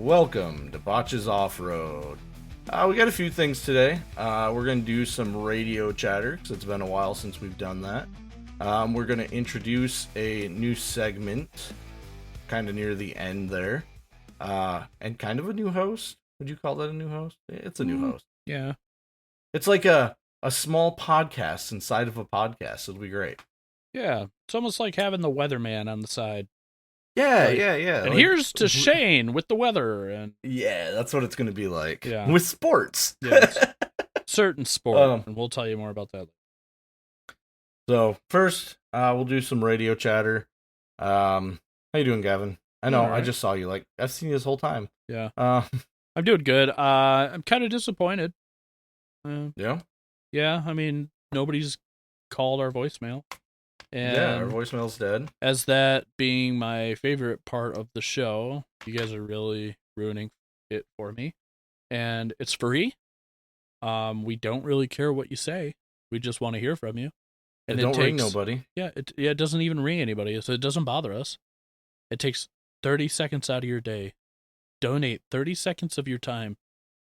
welcome to Botches Off-Road. We got a few things today. We're going to do some radio chatter, because it's been a while since we've done that. We're going to introduce a new segment, kind of near the end there, and kind of a new host. Would you call that a new host? It's a new host. Yeah. It's like a small podcast inside of a podcast. It'll be great. Yeah. It's almost like having the weatherman on the side. Yeah, Like, yeah. And like, here's to Shane with the weather. And yeah, that's what it's going to be like. Yeah. With sports. Yes. Certain sport. And we'll tell you more about that. So, first, we'll do some radio chatter. How you doing, Gavin? I know, All right. I just saw you. Like, I've seen you this whole time. Yeah. I'm doing good. I'm kind of disappointed. Yeah? Yeah, I mean, nobody's called our voicemail. And yeah, our voicemail's dead. as that being my favorite part of the show, you guys are really ruining it for me. And it's free. We don't really care what you say. We just want to hear from you. And it don't ring nobody. Yeah, it doesn't even ring anybody, so it doesn't bother us. It takes 30 seconds out of your day. Donate 30 seconds of your time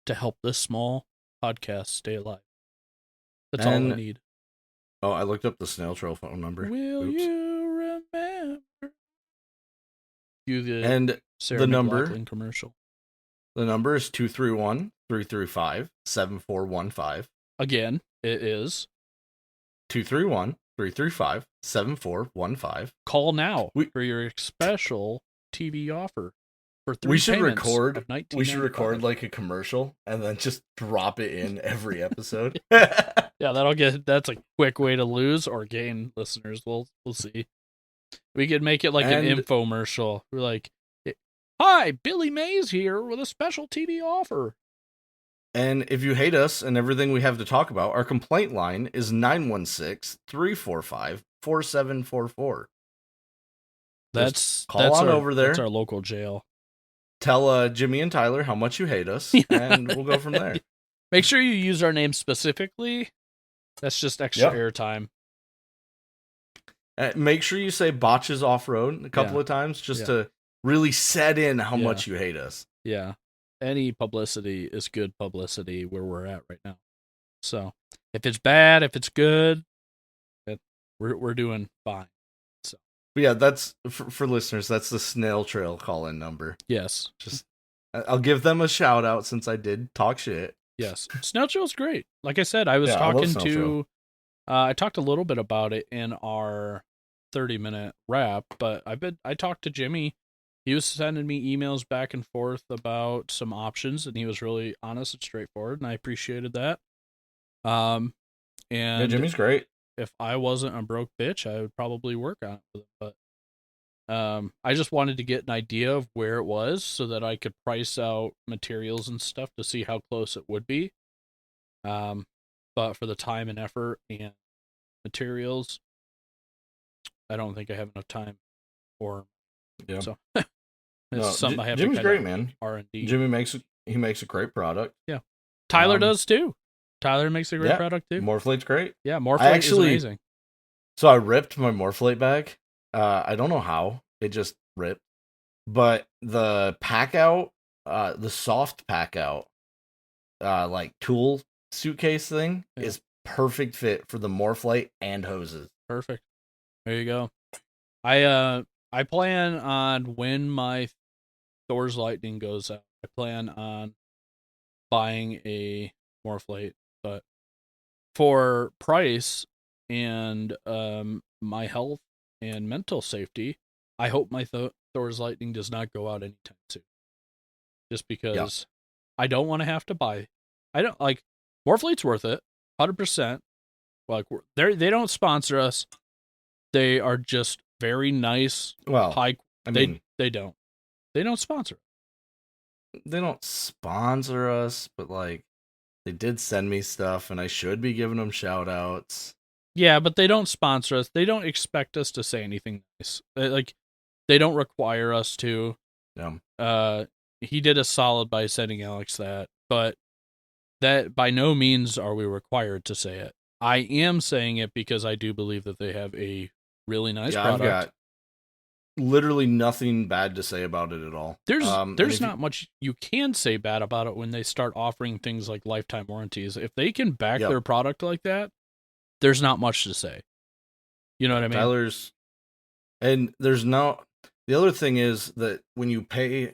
to help this small podcast stay alive. That's all I need. Oh, I looked up the snail trail phone number. Will you remember? And Sarah the number McLachlan commercial. The number is 231-335-7415. Again, it is 231-335-7415. Call now for your special TV offer for 3 we should payments record. of $19.95. We should record like a commercial and then just drop it in every episode. Yeah, that's a quick way to lose or gain listeners. We'll see. We could make it like an infomercial. We're like, "Hi, Billy Mays here with a special TV offer." And if you hate us and everything we have to talk about, our complaint line is 916-345-4744. Call on over there. That's our local jail. Tell Jimmy and Tyler how much you hate us, and we'll go from there. Make sure you use our name specifically. That's just extra airtime. Make sure you say Botches Off-Road a couple of times just to really set in how much you hate us. Yeah. Any publicity is good publicity where we're at right now. So if it's bad, if it's good, we're doing fine. So yeah, that's for listeners. That's the snail trail call-in number. Yes. Just I'll give them a shout out since I did talk shit. Yes, Snail Trail's great. Like I said, I was talking to. I talked a little bit about it in our 30-minute wrap, but I talked to Jimmy. He was sending me emails back and forth about some options, and he was really honest and straightforward, and I appreciated that. And Jimmy's great. If I wasn't a broke bitch, I would probably work on it with him, but I just wanted to get an idea of where it was so that I could price out materials and stuff to see how close it would be. But for the time and effort and materials, I don't think I have enough time or so. Something I have Jimmy's great, man. R&D. Jimmy makes a great product. Yeah. Tyler does too. Tyler makes a great product too. Morphlate's great. Yeah, Morphlate is amazing. So I ripped my Morphlate bag. I don't know how. It just ripped. But the pack out, the soft pack out, like tool suitcase thing is perfect fit for the Morphlate and hoses. Perfect. There you go. I plan on when my Thor's Lightning goes out, I plan on buying a Morphlate, but for price and my health and mental safety, I hope my Thor's Lightning does not go out anytime soon. Just because I don't want to have to buy. I don't like Morphlate's worth it, 100%. Like they don't sponsor us. They are just very nice. Well, high. They don't sponsor. They don't sponsor us, but like they did send me stuff, and I should be giving them shout outs. Yeah, but they don't sponsor us. They don't expect us to say anything nice. They don't require us to. Yeah. He did a solid by sending Alex that, but that by no means are we required to say it. I am saying it because I do believe that they have a really nice product. literally nothing bad to say about it at all. And There's if you, not much you can say bad about it when they start offering things like lifetime warranties. If they can back yep, their product like that, there's not much to say. You know what I mean? Tyler's, and there's no. The other thing is that when you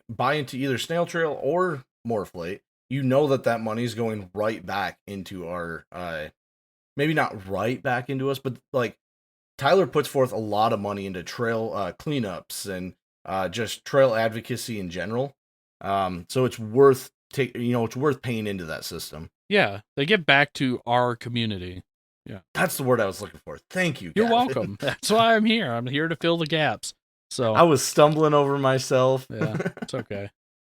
buy into either Snail Trail or Morphlate, you know that money's going right back into our, maybe not right back into us, but like Tyler puts forth a lot of money into trail cleanups and just trail advocacy in general. So it's worth it's worth paying into that system. Yeah, they get back to our community. Yeah. That's the word I was looking for. Thank you, You're Gavin. welcome. That's why I'm here. I'm here to fill the gaps. So, I was stumbling over myself. yeah, it's okay.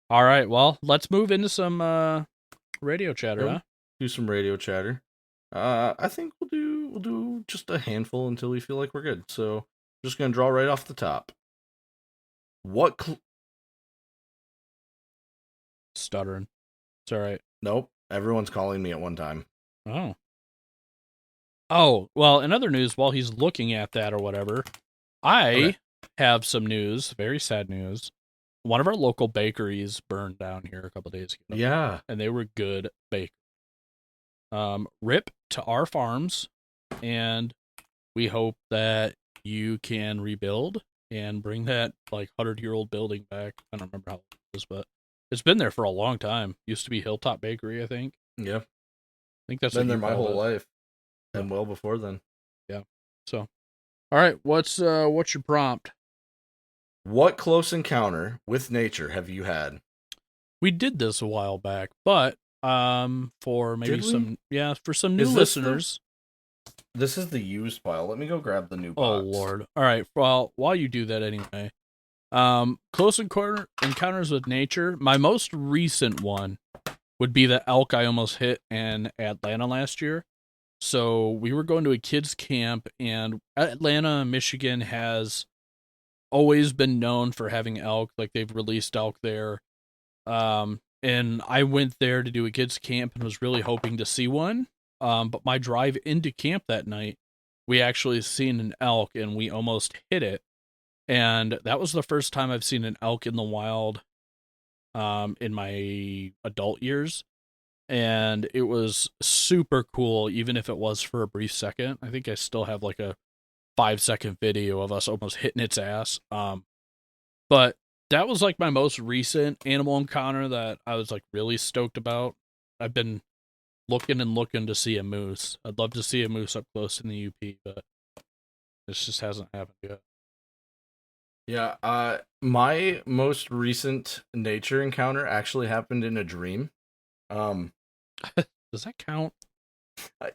All right, well, let's move into some radio chatter, huh? Do some radio chatter. I think we'll do just a handful until we feel like we're good. So I'm just gonna draw right off the top. What? Stuttering. It's all right. Nope. Everyone's calling me at one time. Oh. Oh, well, in other news, while he's looking at that or whatever, I have some news, very sad news. One of our local bakeries burned down here a couple days ago. Yeah. And they were good bakers. Rip to our farms, and we hope that you can rebuild and bring that like 100-year-old building back. I don't remember how old it is, but it's been there for a long time. Used to be Hilltop Bakery, I think. Yeah. I think that's Been what there you my called whole it. life. And well before then. Yeah. So, all right, what's your prompt? What close encounter with nature have you had? We did this a while back, but for maybe for some new listeners. This is the used pile. Let me go grab the new box. Oh Lord. All right. Well, while you do that anyway. Close encounters with nature. My most recent one would be the elk I almost hit in Atlanta last year. So we were going to a kids camp, and Atlanta, Michigan has always been known for having elk. Like they've released elk there. And I went there to do a kids camp and was really hoping to see one. But my drive into camp that night, we actually seen an elk and we almost hit it. And that was the first time I've seen an elk in the wild in my adult years. And it was super cool, even if it was for a brief second. I think I still have like a 5-second video of us almost hitting its ass. But that was like my most recent animal encounter that I was like really stoked about. I've been looking to see a moose. I'd love to see a moose up close in the UP, but this just hasn't happened yet. Yeah, my most recent nature encounter actually happened in a dream. Does that count?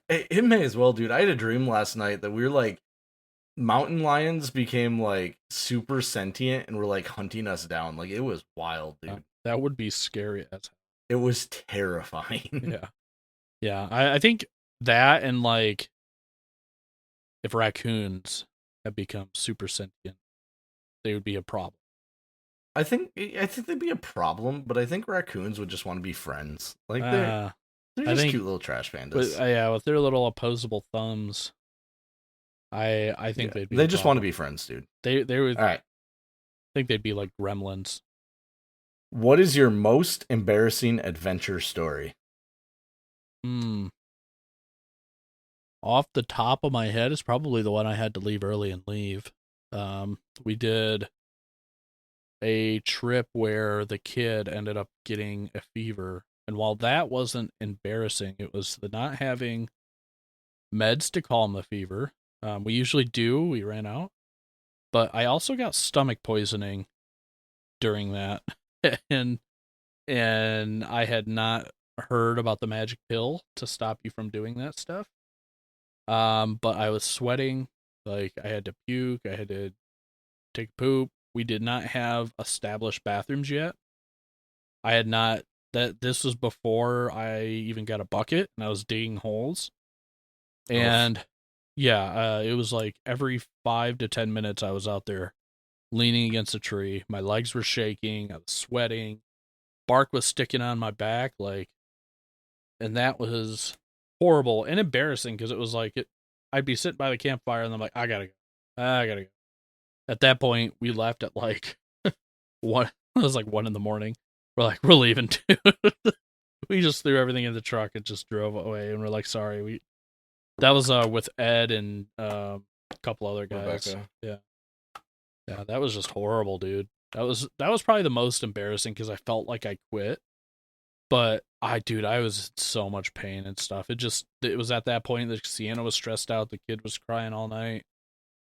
It may as well, dude. I had a dream last night that we were like mountain lions became like super sentient and were like hunting us down. Like it was wild, dude. That would be scary as it was terrifying. Yeah. Yeah. I think that and like if raccoons have become super sentient, they would be a problem. I think they'd be a problem, but I think raccoons would just want to be friends. Like they're just cute little trash pandas. But, yeah, with their little opposable thumbs, I think they'd be. They just want to be friends, dude. They would. All right. I think they'd be like gremlins. What is your most embarrassing adventure story? Off the top of my head is probably the one I had to leave early and leave. We did a trip where the kid ended up getting a fever. And while that wasn't embarrassing, it was the not having meds to calm the fever. We usually do. We ran out. But I also got stomach poisoning during that. and I had not heard about the magic pill to stop you from doing that stuff. But I was sweating. Like I had to puke. I had to take a poop. We did not have established bathrooms yet. I had not. This was before I even got a bucket, and I was digging holes. And yeah, it was like every 5 to 10 minutes I was out there leaning against a tree. My legs were shaking. I was sweating. Bark was sticking on my back, and that was horrible and embarrassing because it was like I'd be sitting by the campfire and I'm like, I gotta go. At that point, we left at like one. It was like 1 a.m. We're like, we're leaving too. We just threw everything in the truck and just drove away. And we're like, sorry. That was with Ed and a couple other guys. Rebecca. Yeah, that was just horrible, dude. That was probably the most embarrassing because I felt like I quit. But I was in so much pain and stuff. It was at that point that Sienna was stressed out. The kid was crying all night.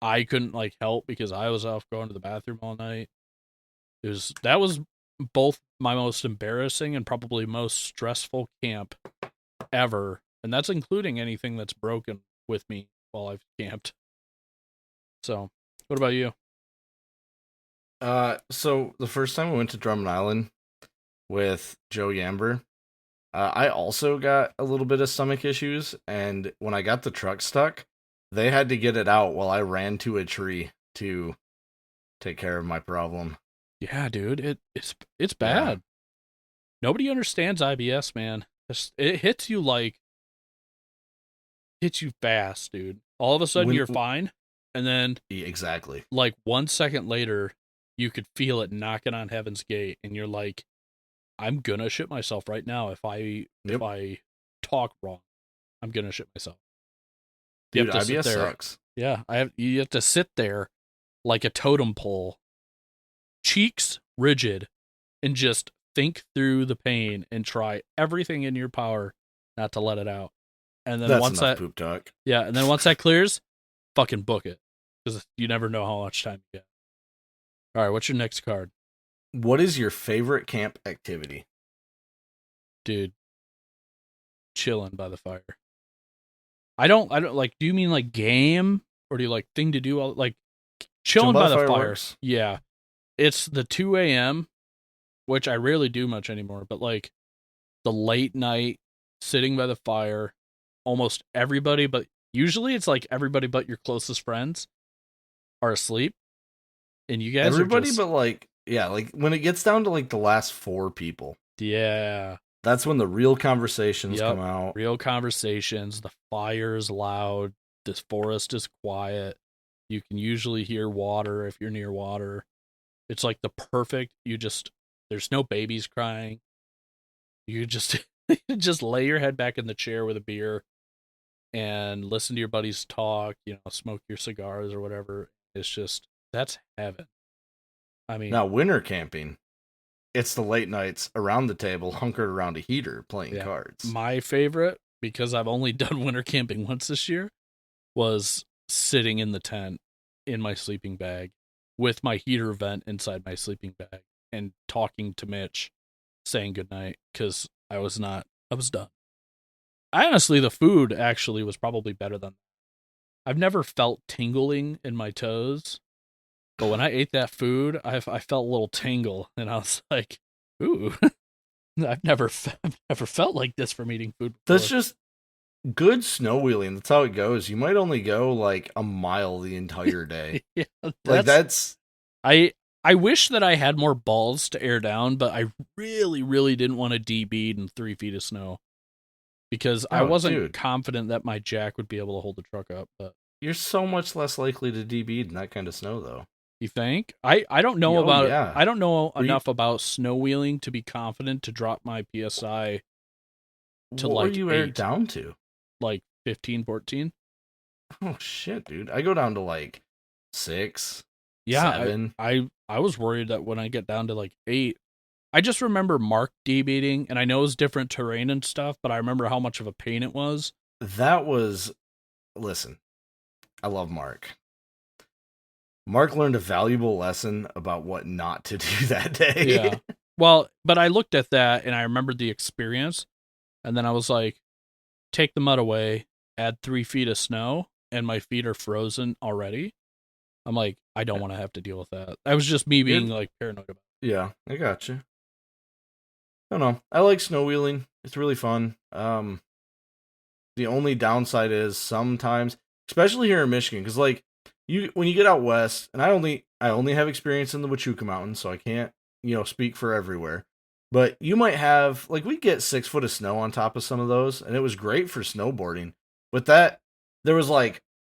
I couldn't like help because I was off going to the bathroom all night. That was both my most embarrassing and probably most stressful camp ever. And that's including anything that's broken with me while I've camped. So, what about you? So the first time we went to Drummond Island with Joe Yamber, I also got a little bit of stomach issues, and when I got the truck stuck, they had to get it out while I ran to a tree to take care of my problem. Yeah, dude, it's bad. Yeah. Nobody understands IBS, man. It hits you fast, dude. All of a sudden you're fine, and then exactly like 1 second later, you could feel it knocking on heaven's gate, and you're like, I'm gonna shit myself right now if I talk wrong. I'm gonna shit myself. Dude, IBS sucks. Yeah, you have to sit there like a totem pole, cheeks rigid, and just think through the pain and try everything in your power not to let it out. And then That's once enough poop talk. Yeah, and then once that clears, fucking book it, because you never know how much time you get. All right, what's your next card? What is your favorite camp activity? Dude, chilling by the fire. I don't like, do you mean like game, or do you like thing to do? Like chilling by the fire. Yeah. It's the 2 a.m., which I rarely do much anymore, but like the late night sitting by the fire, almost everybody, but usually it's like everybody but your closest friends are asleep. And you guys everybody but like, yeah, like when it gets down to like the last 4 people. Yeah. That's when the real conversations come out. Real conversations. The fire's loud. This forest is quiet. You can usually hear water if you're near water. It's like the perfect, there's no babies crying. You just lay your head back in the chair with a beer and listen to your buddies talk, smoke your cigars or whatever. That's heaven. I mean, now winter camping, it's the late nights around the table, hunkered around a heater, playing cards. My favorite, because I've only done winter camping once this year, was sitting in the tent in my sleeping bag with my heater vent inside my sleeping bag and talking to Mitch, saying goodnight, because I was done. Honestly, the food actually was probably better than I've never felt tingling in my toes. But when I ate that food, I felt a little tingle, and I was like, "Ooh, I've never felt like this from eating food before." That's just good snow wheeling. That's how it goes. You might only go like a mile the entire day. Yeah, that's. I wish that I had more balls to air down, but I really, really didn't want to DB in 3 feet of snow because I wasn't confident that my jack would be able to hold the truck up. But you're so much less likely to DB in that kind of snow, though. You think? I don't know I don't know enough about snow wheeling to be confident to drop my PSI to what like were you aired down to? Like 15, 14? Oh shit, dude. I go down to like 6. Yeah, 7. I was worried that when I get down to like 8, I just remember Mark debeating, and I know it's different terrain and stuff, but I remember how much of a pain it was. Listen, I love Mark. Mark learned a valuable lesson about what not to do that day. Yeah. Well, but I looked at that and I remembered the experience, and then I was like, take the mud away, add 3 feet of snow, and my feet are frozen already. I'm like, I don't want to have to deal with that. That was just me being like paranoid about it. Yeah, I got you. I don't know. I like snow wheeling. It's really fun. The only downside is sometimes, especially here in Michigan, because like when you get out west, and I only have experience in the Huachuca Mountains, so I can't speak for everywhere. But you might have we get 6 foot of snow on top of some of those, and it was great for snowboarding. With that, there was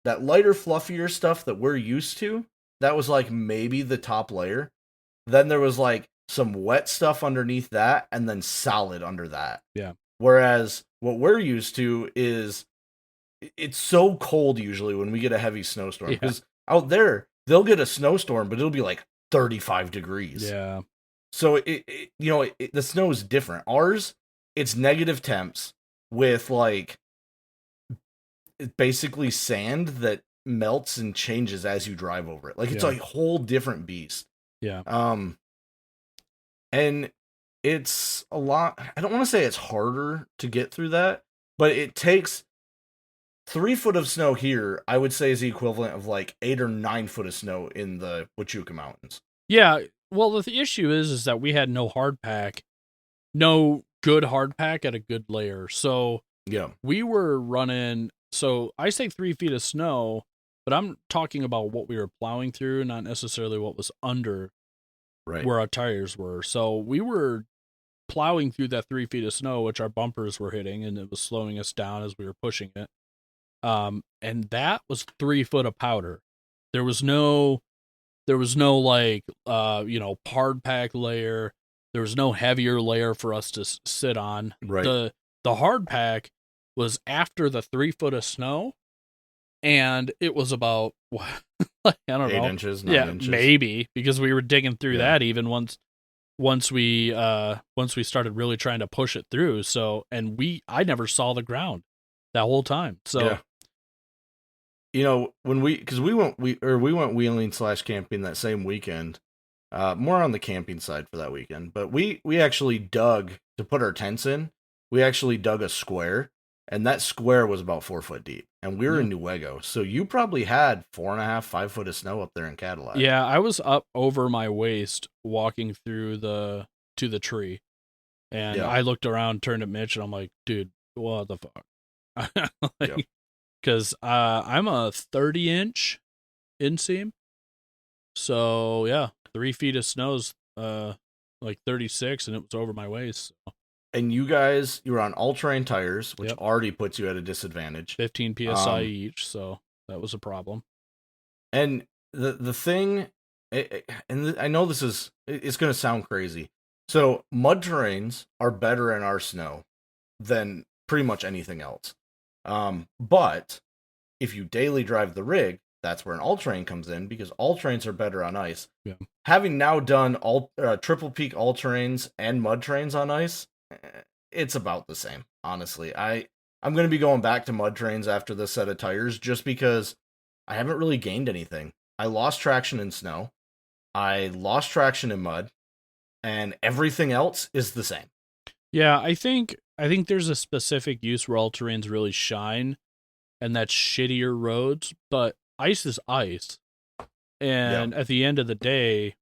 that lighter, fluffier stuff that we're used to. that was like maybe the top layer. Then there was like some wet stuff underneath that, and then solid under that. Yeah. Whereas what we're used to is it's so cold usually when we get a heavy snowstorm, because out there they'll get a snowstorm, but it'll be like 35 degrees. Yeah. So the snow is different. Ours, it's negative temps with like basically sand that melts and changes as you drive over it. Like it's a whole different beast. Yeah. And it's a lot. I don't want to say it's harder to get through that, but it takes 3 foot of snow here, I would say, is the equivalent of like 8 or 9 foot of snow in the Huachuca Mountains. Yeah. Well, the issue is that we had no hard pack, no good hard pack at a good layer. So Yeah. we were running. So I say 3 feet of snow, but I'm talking about what we were plowing through, not necessarily what was under where our tires were. So we were plowing through that 3 feet of snow, which our bumpers were hitting, and it was slowing us down as we were pushing it. And that was 3 foot of powder. There was no like, hard pack layer. There was no heavier layer for us to sit on. Right. The hard pack was after the 3 foot of snow, and it was about, I don't know, 8 inches, 9 inches. Maybe, because we were digging through that even once we started really trying to push it through. So, and I never saw the ground that whole time. So, when we went wheeling / camping that same weekend, more on the camping side for that weekend, but we actually dug to put our tents in. We actually dug a square, and that square was about 4 foot deep, and we were in Newego. So you probably had 4.5, 5 foot of snow up there in Cadillac. Yeah, I was up over my waist walking through to the tree, and I looked around, turned to Mitch, and I'm like, dude, what the fuck? Because I'm a 30-inch inseam. So, yeah, 3 feet of snow's like 36, and it was over my waist. So. And you were on all-terrain tires, which already puts you at a disadvantage. 15 PSI each, so that was a problem. And the thing, and I know it's going to sound crazy. So mud terrains are better in our snow than pretty much anything else. But if you daily drive the rig, that's where an all-terrain comes in, because all-terrains are better on ice. Yeah. Having now done triple peak all-terrains and mud terrains on ice, it's about the same, honestly. I'm going to be going back to mud terrains after this set of tires, just because I haven't really gained anything. I lost traction in snow. I lost traction in mud, and everything else is the same. Yeah, I think there's a specific use where all-terrains really shine, and that's shittier roads, but ice is ice. And at the end of the day,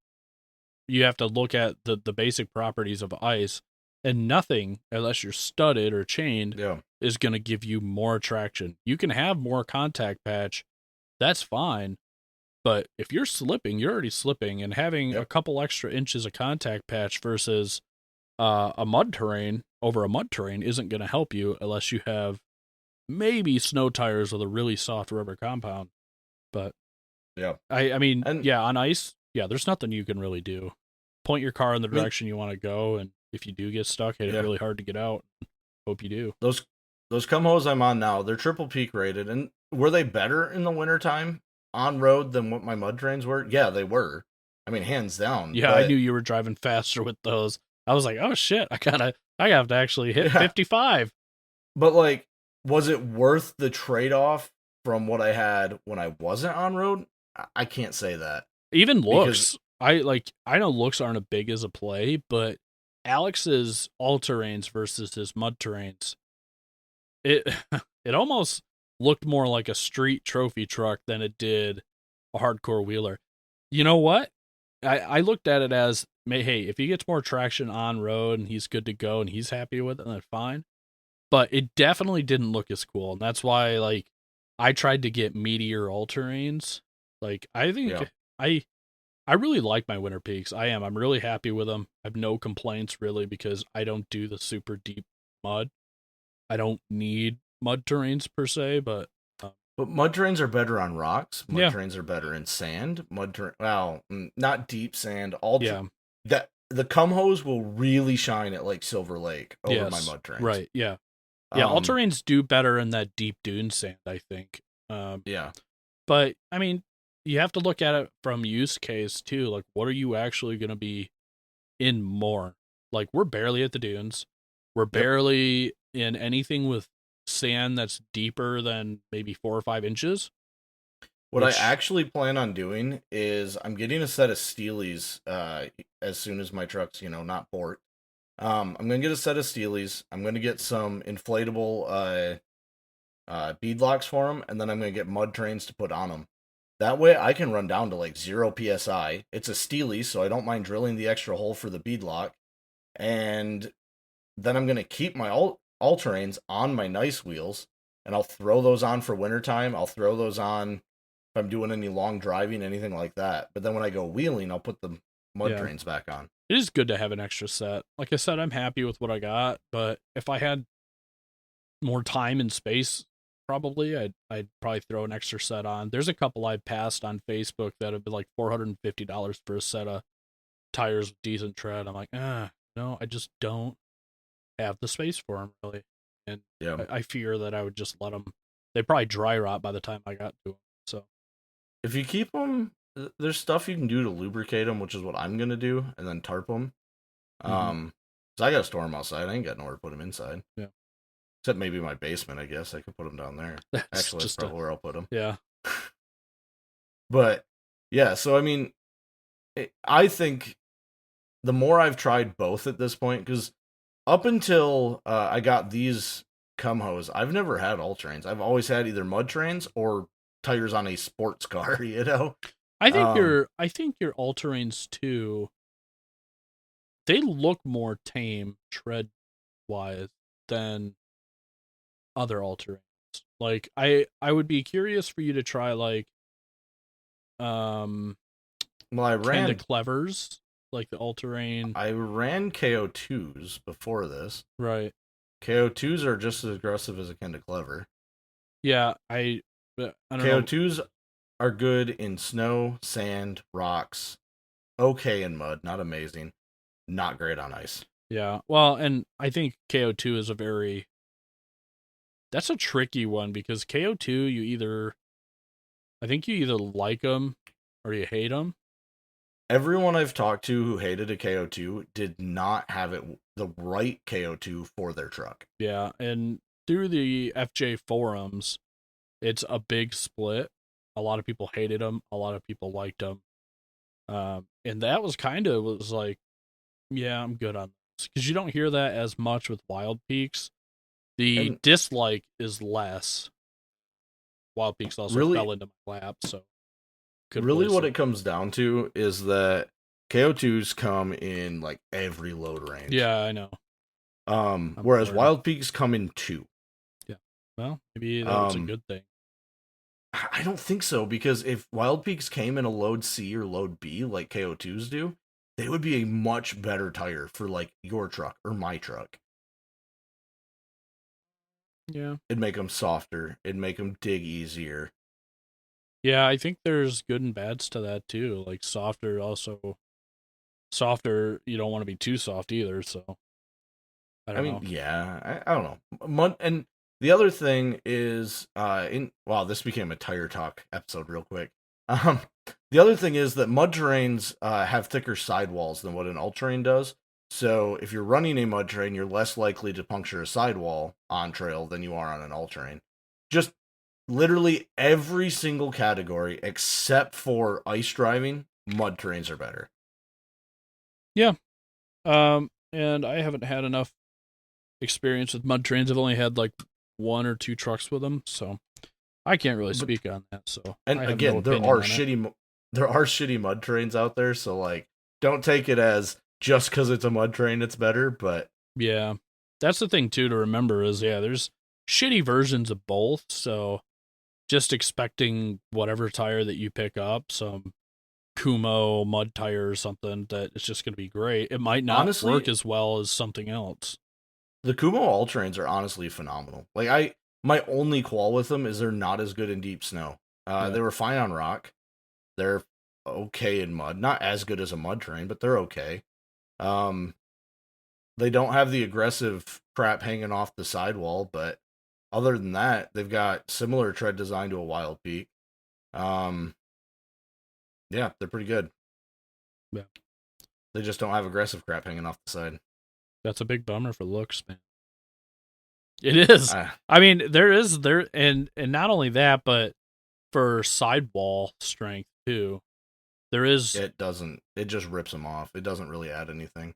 you have to look at the basic properties of ice, and nothing, unless you're studded or chained, is going to give you more traction. You can have more contact patch, that's fine, but if you're slipping, you're already slipping, and having a couple extra inches of contact patch versus a mud terrain over a mud terrain isn't going to help you unless you have maybe snow tires with a really soft rubber compound. But I mean, on ice, there's nothing you can really do. Point your car in the direction you want to go, and if you do get stuck, hit it really hard to get out. Hope you do. Those Cum-Hos I'm on now, they're triple peak rated, and were they better in the wintertime on road than what my mud terrains were? Yeah, they were. I mean, hands down. Yeah, I knew you were driving faster with those. I was like, oh shit, I have to actually hit 55. But like, was it worth the trade-off from what I had when I wasn't on road? I can't say that. Even looks. I know looks aren't as big as a play, but Alex's all-terrains versus his mud terrains, it almost looked more like a street trophy truck than it did a hardcore wheeler. You know what? I looked at it as, hey, if he gets more traction on road and he's good to go and he's happy with it, then fine. But it definitely didn't look as cool, and that's why I tried to get meatier all-terrains. I think I really like my Winter Peaks. I'm really happy with them. I have no complaints really, because I don't do the super deep mud. I don't need mud terrains per se, but But mud terrains are better on rocks. Mud Yeah, terrains are better in sand. Well, not deep sand. All yeah, that the cum hose will really shine at like Silver Lake over my yes, mud terrains. right, yeah, yeah. All Um, terrains do better in that deep dune sand, I think. yeah. But I mean, you have to look at it from use case too. Like, what are you actually going to be in more? Like, we're barely at the dunes. We're Yep. barely in anything with sand that's deeper than maybe 4 or 5 inches. What I Which, actually plan on doing is I'm getting a set of Steelies as soon as my truck's, not port. I'm gonna get a set of Steelies. I'm gonna get some inflatable beadlocks for them, and then I'm gonna get mud trains to put on them. That way, I can run down to like 0 psi. It's a Steely, so I don't mind drilling the extra hole for the beadlock. And then I'm gonna keep my all terrains on my nice wheels, and I'll throw those on for wintertime. I'll throw those on if I'm doing any long driving, anything like that. But then when I go wheeling, I'll put the mud yeah, trains back on. it is good to have an extra set. Like I said, I'm happy with what I got, but if I had more time and space, probably I'd probably throw an extra set on. There's a couple I passed on Facebook that have been like $450 for a set of tires with decent tread. I'm like, no, I just don't have the space for them really, and Yeah. I fear that I would just let them. They probably dry rot by the time I got to them. So If you keep them, there's stuff you can do to lubricate them, which is what I'm gonna do, and then tarp them. mm-hmm. So I gotta store them outside. I ain't got nowhere to put them inside. Yeah, Except maybe my basement, I guess. I could put them down there. that's Actually, that's just a probably where I'll put them. yeah, But yeah, so I mean, I think the more I've tried both at this point, because up until I got these cum hose, I've never had all trains. I've always had either mud trains or tires on a sports car, you know? Um, I think your all terrains too. They look more tame tread wise than other all terrains. Like I would be curious for you to try like um well, Kenda Clevers, like the all terrain. I ran KO2s before this. Right. KO2s are just as aggressive as a Kenda Clever. Yeah, I don't know. KO2s are good in snow, sand, rocks, okay in mud, not amazing, not great on ice. Yeah. Well, and I think KO2 is a very that's a tricky one because KO2 you either I think you either like them or you hate them. Everyone I've talked to who hated a KO2 did not have it the right KO2 for their truck. Yeah, and through the FJ forums, it's a big split. A lot of people hated them, a lot of people liked them. And that was like, yeah, I'm good on this because you don't hear that as much with Wild Peaks. The And dislike is less. Wild Peaks also really fell into my lap, so could really place what it. it comes down to is that KO2s come in like every load range. Yeah, I know. I'm Whereas aware. Wild Peaks come in two. Yeah. Well, maybe that was a Um good thing. I don't think so because if Wild Peaks came in a load C or load B like KO2s do, they would be a much better tire for like your truck or my truck. Yeah. It'd make them softer. It'd make them dig easier. Yeah, I think there's good and bads to that too. Like softer also softer, you don't want to be too soft either, so I I don't mean, know. yeah, I don't know. And the other thing is, in wow, this became a tire talk episode real quick. Um, the other thing is that mud terrains have thicker sidewalls than what an all terrain does. So if you're running a mud terrain, you're less likely to puncture a sidewall on trail than you are on an all terrain. Just literally every single category except for ice driving, mud terrains are better. Yeah. And I haven't had enough experience with mud trains. I've only had like 1 or 2 trucks with them, so I can't really But speak on that. So and I have no again, opinion on it. there are shitty mud trains out there, so like don't take it as just because it's a mud train it's better, but Yeah, that's the thing too to remember is there's shitty versions of both. So just expecting whatever tire that you pick up, some Kumo mud tire or something, that it's just going to be great. It might not work honestly, as well as something else. the Kumo all trains are honestly phenomenal. Like My only qual with them is they're not as good in deep snow. Yeah. They were fine on rock. They're okay in mud. Not as good as a mud terrain, but they're okay. Um, they don't have the aggressive crap hanging off the sidewall, but other than that, they've got similar tread design to a Wild Peak. Um, yeah, they're pretty good. Yeah. They just don't have aggressive crap hanging off the side. That's a big bummer for looks, man. It is. Uh, I mean, and not only that, but for sidewall strength too. There is. it doesn't. It just rips them off. It doesn't really add anything.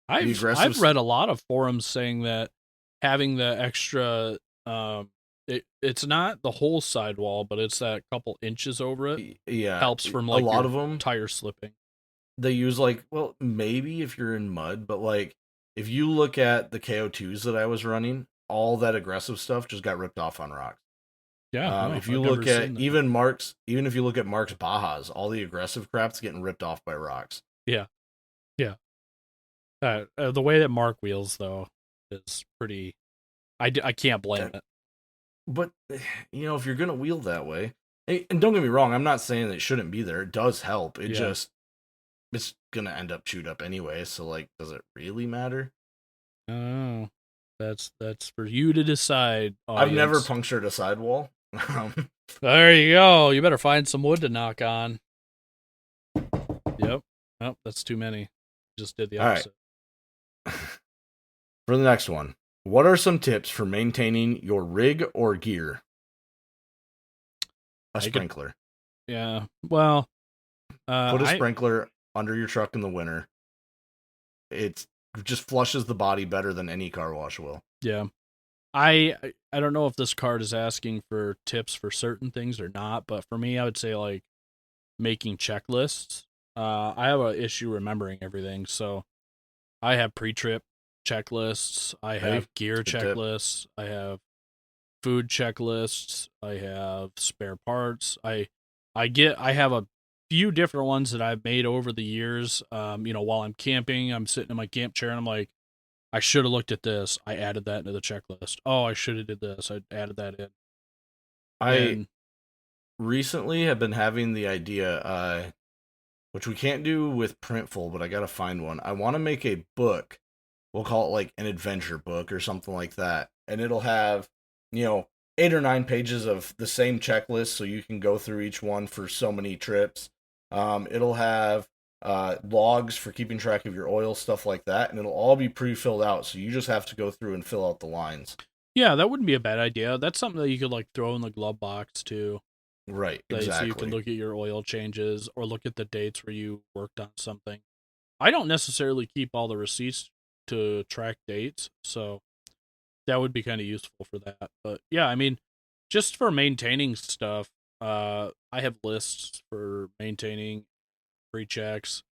The I've aggressive. read a lot of forums saying that having the extra it's not the whole sidewall, but it's that couple inches over it Yeah, helps from a like lot your of them tire slipping. they use like, well, maybe if you're in mud, but like if you look at the KO2s that I was running, all that aggressive stuff just got ripped off on rocks. Yeah, no, If you I've never look at seen that. even if you look at Mark's Bajas, all the aggressive crap's getting ripped off by rocks. Yeah, yeah. The way that Mark wheels though is pretty. I can't blame it. But if you're gonna wheel that way, and don't get me wrong, I'm not saying that it shouldn't be there. It does help. Yeah. It's gonna end up chewed up anyway. So like, does it really matter? Oh, that's for you to decide. I've never Audience. punctured a sidewall. There you go. You better find some wood to knock on. Yep. Oh, that's too many. Just did the All right. opposite. For the next one, what are some tips for maintaining your rig or gear? A sprinkler. Yeah. Well, Put a sprinkler under your truck in the winter. It just flushes the body better than any car wash will. Yeah. I don't know if this card is asking for tips for certain things or not, but for me, I would say like making checklists. I have an issue remembering everything, so I have pre-trip checklists. I have gear checklists. I have food checklists. I have spare parts. I have a few different ones that I've made over the years. While I'm camping, I'm sitting in my camp chair and I'm like, I should have looked at this. I added that into the checklist. Oh, I should have did this. I added that in. I recently have been having the idea, which we can't do with Printful, but I gotta find one. I want to make a book. We'll call it like an adventure book or something like that, and it'll have 8 or 9 pages of the same checklist, so you can go through each one for so many trips. It'll have logs for keeping track of your oil, stuff like that, and it'll all be pre-filled out, so you just have to go through and fill out the lines. Yeah, that wouldn't be a bad idea. That's something that you could like throw in the glove box too. Right, Exactly. So you can look at your oil changes or look at the dates where you worked on something. I don't necessarily keep all the receipts to track dates, so that would be kind of useful for that. But yeah, I mean, just for maintaining stuff, I have lists for maintaining pre-checks,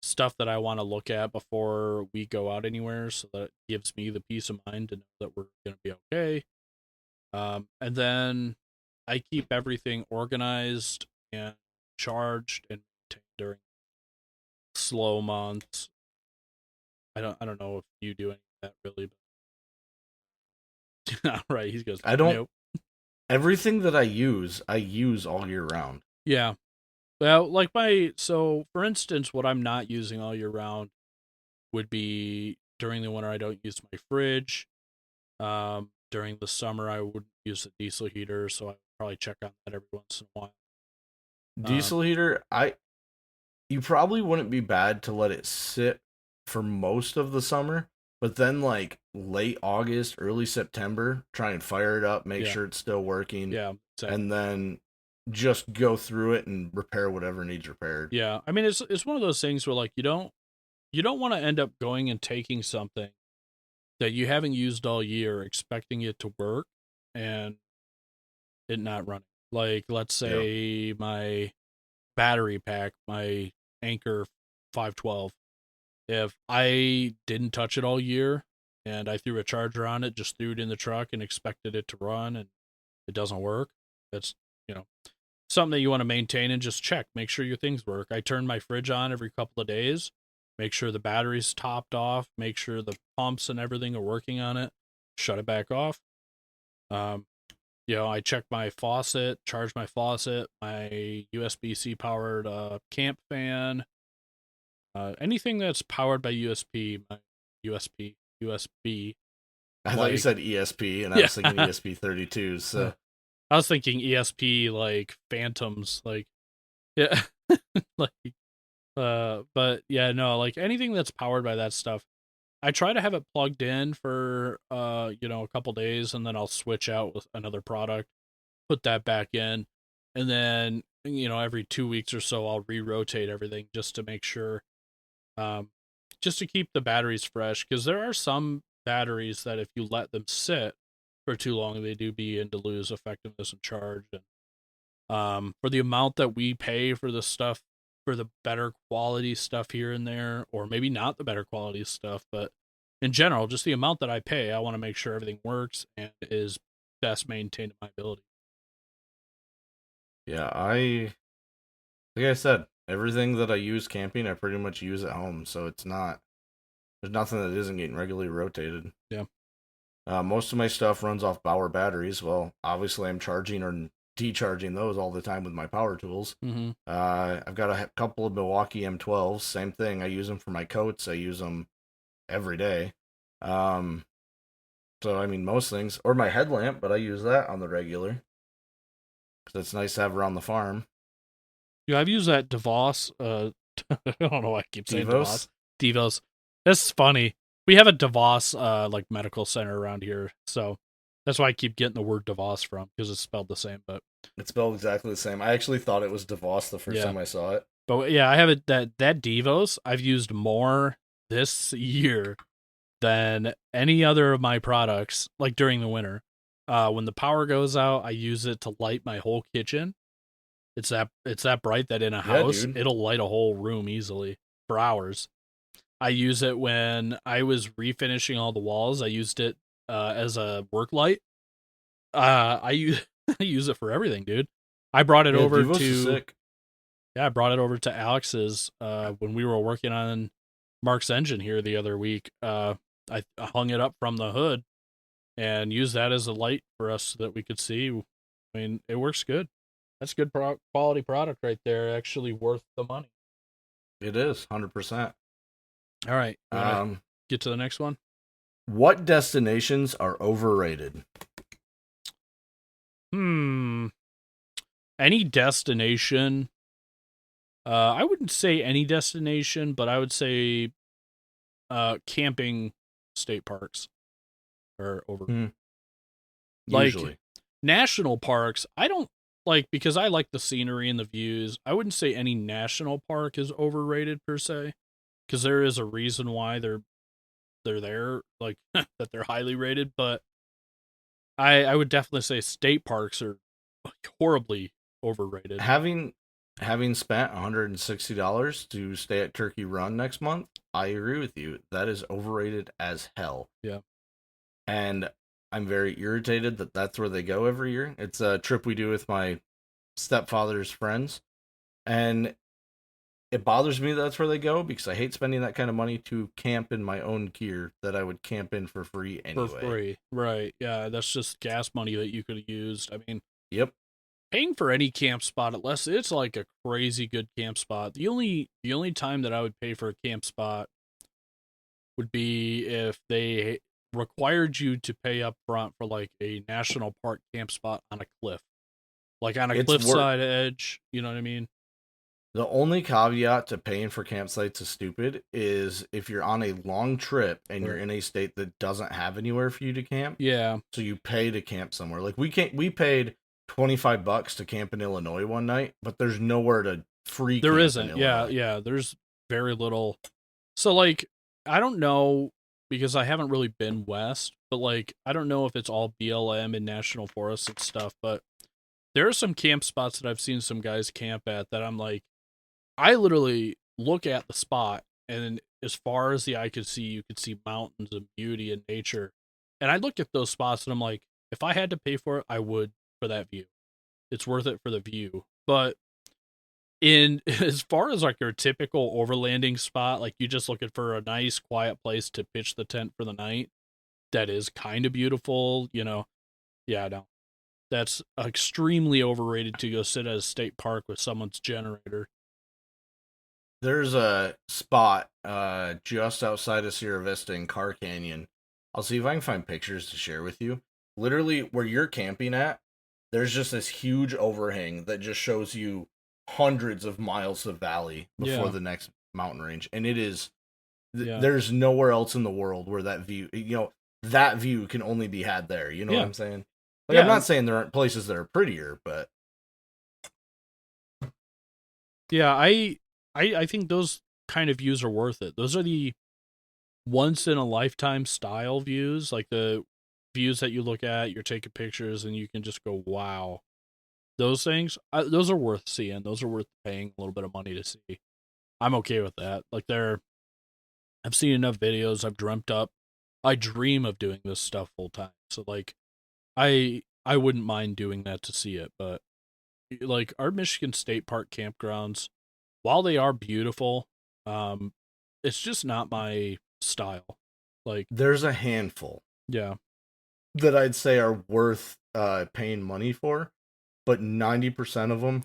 stuff that I want to look at before we go out anywhere, so that it gives me the peace of mind to know that we're going to be okay. And then I keep everything organized and charged and maintained during slow months. I don't know if you do any of that really, but right. He goes, I don't. Nope. Everything that I use all year round. Yeah. Well, so for instance, what I'm not using all year round would be during the winter. I don't use my fridge. During the summer, I wouldn't use the diesel heater, so I would probably check on that every once in a while. Diesel heater, you probably wouldn't be bad to let it sit for most of the summer, but then like late August, early September, try and fire it up, make sure it's still working. Yeah, exactly. And then just go through it and repair whatever needs repaired. Yeah, I mean it's one of those things where like you don't want to end up going and taking something that you haven't used all year, expecting it to work, and it not running. Like let's say my battery pack, my Anchor 512. If I didn't touch it all year and I threw a charger on it, just threw it in the truck and expected it to run and it doesn't work, that's, something that you want to maintain and just check. Make sure your things work. I turn my fridge on every couple of days, make sure the battery's topped off, make sure the pumps and everything are working on it, shut it back off. I check my faucet, charge my faucet, my USB-C powered camp fan, anything that's powered by my USB, I thought you like said ESP, and I yeah, was thinking ESP32s. So I was thinking ESP like Phantoms, like yeah, like but yeah, no, like anything that's powered by that stuff. I try to have it plugged in for a couple days, and then I'll switch out with another product, put that back in, and then every 2 weeks or so I'll re-rotate everything just to make sure, um, just to keep the batteries fresh, because there are some batteries that if you let them sit for too long, they do begin to lose effectiveness and charge. And for the amount that we pay for the stuff, for the better quality stuff here and there, or maybe not the better quality stuff, but in general, just the amount that I pay, I want to make sure everything works and is best maintained to my ability. yeah, like I said, everything that I use camping, I pretty much use at home. So there's nothing that isn't getting regularly rotated. Yeah. Most of my stuff runs off Bauer batteries. Well, obviously, I'm charging or decharging those all the time with my power tools. Mm-hmm. I've got a couple of Milwaukee M12s. Same thing. I use them for my coats. I use them every day. Um, so I mean, most things, or my headlamp, but I use that on the regular because it's nice to have around the farm. Yeah, I've used that DeVos. I don't know why I keep saying Devos. DeVos. Devos. This is funny. We have a DeVos like medical center around here, so that's why I keep getting the word DeVos from, because it's spelled the same. But It's spelled exactly the same. I actually thought it was DeVos the first yeah, time I saw it. but yeah, I have it that Devos I've used more this year than any other of my products. Like during the winter, when the power goes out, I use it to light my whole kitchen. It's that bright that in a Yeah, house dude. it'll light a whole room easily for hours. I use it when I was refinishing all the walls. I used it as a work light. I use I use it for everything, dude. I brought it Yeah, over Devos is to sick. I brought it over to Alex's when we were working on Mark's engine here the other week. I hung it up from the hood and used that as a light for us so that we could see. I mean, it works good. That's good quality product right there. Actually worth the money. It is 100%. All right, you want to Um, get to the next one? what destinations are overrated? Hmm. Any destination. I wouldn't say any destination, but I would say camping state parks are over. Hmm. Like Usually. national parks, I don't like, because I like the scenery and the views. I wouldn't say any national park is overrated per se, because there is a reason why they're there, like that they're highly rated. But I would definitely say state parks are like, horribly overrated. Having spent $160 to stay at Turkey Run next month, I agree with you. That is overrated as hell. Yeah. And I'm very irritated that that's where they go every year. It's a trip we do with my stepfather's friends. And it bothers me that that's where they go because I hate spending that kind of money to camp in my own gear that I would camp in for free For anyway. free. Right. Yeah, that's just gas money that you could have used. I mean, Yep. paying for any camp spot, unless it's like a crazy good camp spot. The only time that I would pay for a camp spot would be if they required you to pay up front for like a national park camp spot on a cliff. Like on a It's worth cliffside edge, you know what I mean? The only caveat to paying for campsites is stupid is if you're on a long trip and you're Right. in a state that doesn't have anywhere for you to camp, Yeah. so you pay to camp somewhere. Like we paid $25 to camp in Illinois one night, but there's nowhere to free There camp in isn't. Yeah, Illinois. yeah. There's very little. So like I don't know, because I haven't really been west, but like I don't know if it's all BLM and national forests and stuff, but there are some camp spots that I've seen some guys camp at that I'm like, I literally look at the spot, and as far as the eye could see, you could see mountains and beauty and nature. And I look at those spots and I'm like, if I had to pay for it, I would, for that view. It's worth it for the view. But in as far as like your typical overlanding spot, like you just looking for a nice quiet place to pitch the tent for the night, that is kind of beautiful, yeah, no. that's extremely overrated to go sit at a state park with someone's generator. There's a spot just outside of Sierra Vista in Car Canyon. I'll see if I can find pictures to share with you. Literally, where you're camping at, there's just this huge overhang that just shows you hundreds of miles of valley before the next mountain range, and it is there's nowhere else in the world where that view, that view can only be had there. You know what I'm saying? Like, I'm not saying there aren't places that are prettier, but yeah, I think those kind of views are worth it. Those are the once in a lifetime style views, like the views that you look at, you're taking pictures, and you can just go, wow. Those things, those are worth seeing. Those are worth paying a little bit of money to see. I'm okay with that. Like, I've seen enough videos. I've dreamt up. I dream of doing this stuff full time. So, like, I wouldn't mind doing that to see it. But, like, our Michigan State Park campgrounds, while they are beautiful, it's just not my style. Like, there's a handful. Yeah. That I'd say are worth paying money for, but 90% of them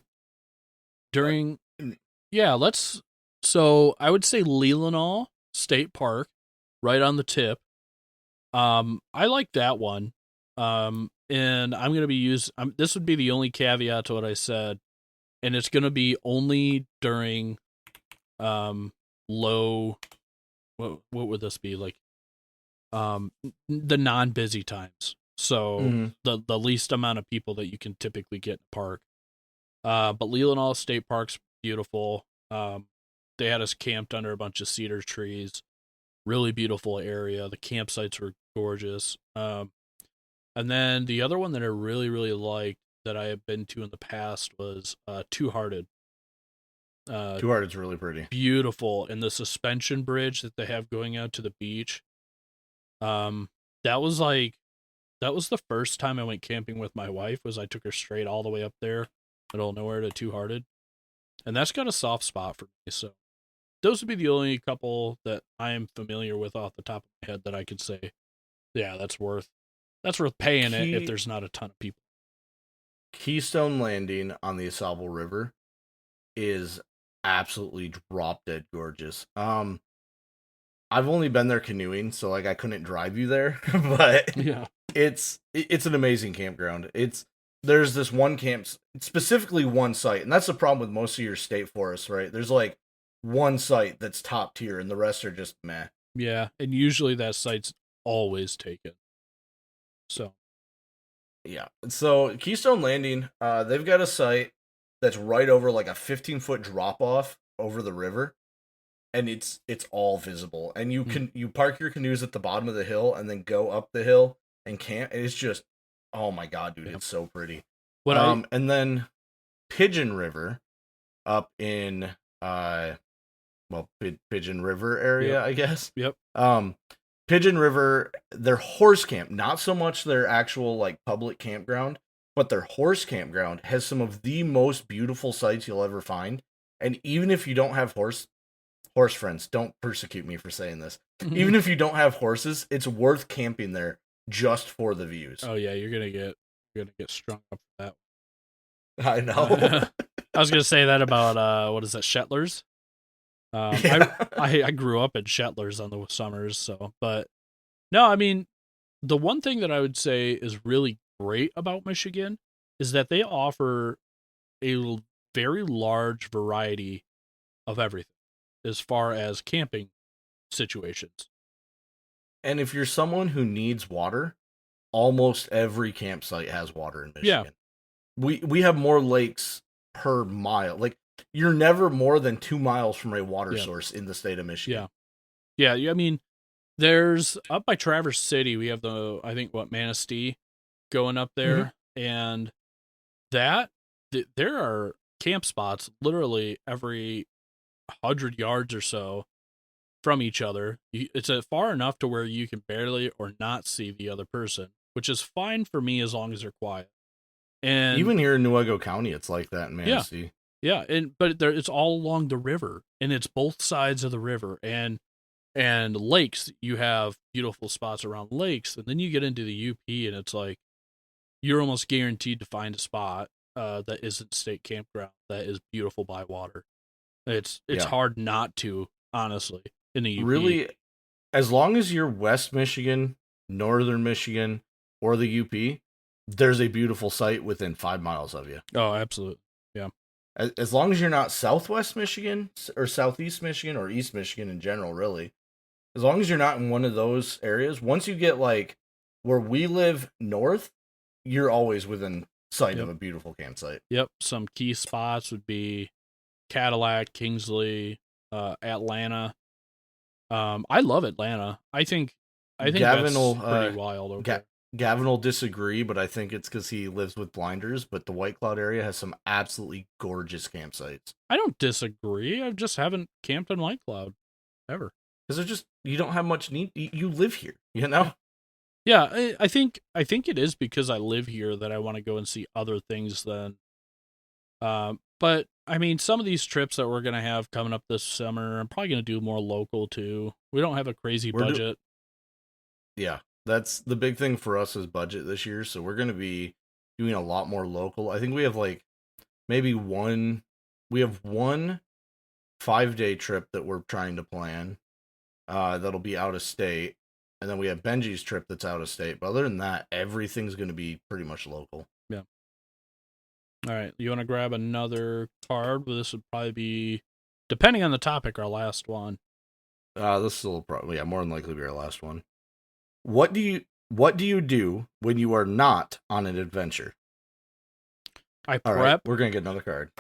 so I would say Leelanau State Park, right on the tip. I like that one. And I'm going to be this would be the only caveat to what I said, and it's going to be only during low, what would this be, like the non-busy times. So the least amount of people that you can typically get in the park. But Leelanau State Park's beautiful. They had us camped under a bunch of cedar trees. Really beautiful area. The campsites were gorgeous. And then the other one that I really, really liked that I have been to in the past was Two Hearted. Two Hearted's really pretty. Beautiful. And the suspension bridge that they have going out to the beach. That was the first time I went camping with my wife. I took her straight all the way up there, middle of nowhere, to Two Hearted, and that's got a soft spot for me. So those would be the only couple that I am familiar with off the top of my head that I could say, yeah, that's worth paying it if there's not a ton of people. Keystone Landing on the AuSable River is absolutely drop dead gorgeous. I've only been there canoeing, so like I couldn't drive you there, but yeah, it's an amazing campground. There's this one specifically one site, and that's the problem with most of your state forests, right? There's like one site that's top tier, and the rest are just meh. Yeah, and usually that site's always taken. So, yeah. So Keystone Landing, they've got a site that's right over like a 15-foot drop off over the river. And it's all visible, and you park your canoes at the bottom of the hill, and then go up the hill and camp. It's just, oh my god, dude, it's so pretty. And then Pigeon River, up in Pigeon River area, I guess. Yep. Pigeon River, their horse camp, not so much their actual like public campground, but their horse campground has some of the most beautiful sights you'll ever find. And even if you don't have horse friends, don't persecute me for saying this. Even if you don't have horses, it's worth camping there just for the views. Oh yeah, you're gonna get strung up for that. I know. I was gonna say that about what is that, Shettlers? I grew up in Shettlers on the summers, so, but no, I mean, the one thing that I would say is really great about Michigan is that they offer a very large variety of everything as far as camping situations. And if you're someone who needs water, almost every campsite has water in Michigan. Yeah. We have more lakes per mile. Like, you're never more than 2 miles from a water source in the state of Michigan. Yeah. I mean, there's up by Traverse City, we have Manistee going up there, and there are camp spots literally every 100 yards or so from each other. It's far enough to where you can barely or not see the other person, which is fine for me as long as they're quiet. And even here in Newaygo County, it's like that in Manistee. Yeah, but it's all along the river, and it's both sides of the river, and lakes. You have beautiful spots around lakes, and then you get into the UP, and it's like you're almost guaranteed to find a spot that isn't state campground that is beautiful by water. It's Yeah. hard not to, honestly, in the UP. Really, as long as you're West Michigan, Northern Michigan, or the UP, there's a beautiful site within 5 miles of you. Oh, absolutely. Yeah. As long as you're not Southwest Michigan or Southeast Michigan or East Michigan in general, really. As long as you're not in one of those areas, once you get like where we live north, you're always within sight of a beautiful campsite. Yep. Some key spots would be Cadillac, Kingsley, Atlanta. I love Atlanta. I think Gavin that's will, pretty wild over there. Gavin will disagree, but I think it's because he lives with blinders. But the White Cloud area has some absolutely gorgeous campsites. I don't disagree. I just haven't camped in White Cloud ever. Because you don't have much need. You live here, you know. Yeah, I think it is because I live here that I want to go and see other things than. But I mean, some of these trips that we're gonna have coming up this summer, I'm probably gonna do more local too. We don't have a crazy budget. Yeah, that's the big thing for us is budget this year. So we're gonna be doing a lot more local. I think we have like maybe one 5-day trip that we're trying to plan. That'll be out of state. And then we have Benji's trip that's out of state. But other than that, everything's going to be pretty much local. Yeah. All right. You want to grab another card? Well, this would probably be, depending on the topic, our last one. This will probably, more than likely be our last one. What do you do when you are not on an adventure? I prep. All right, we're going to get another card.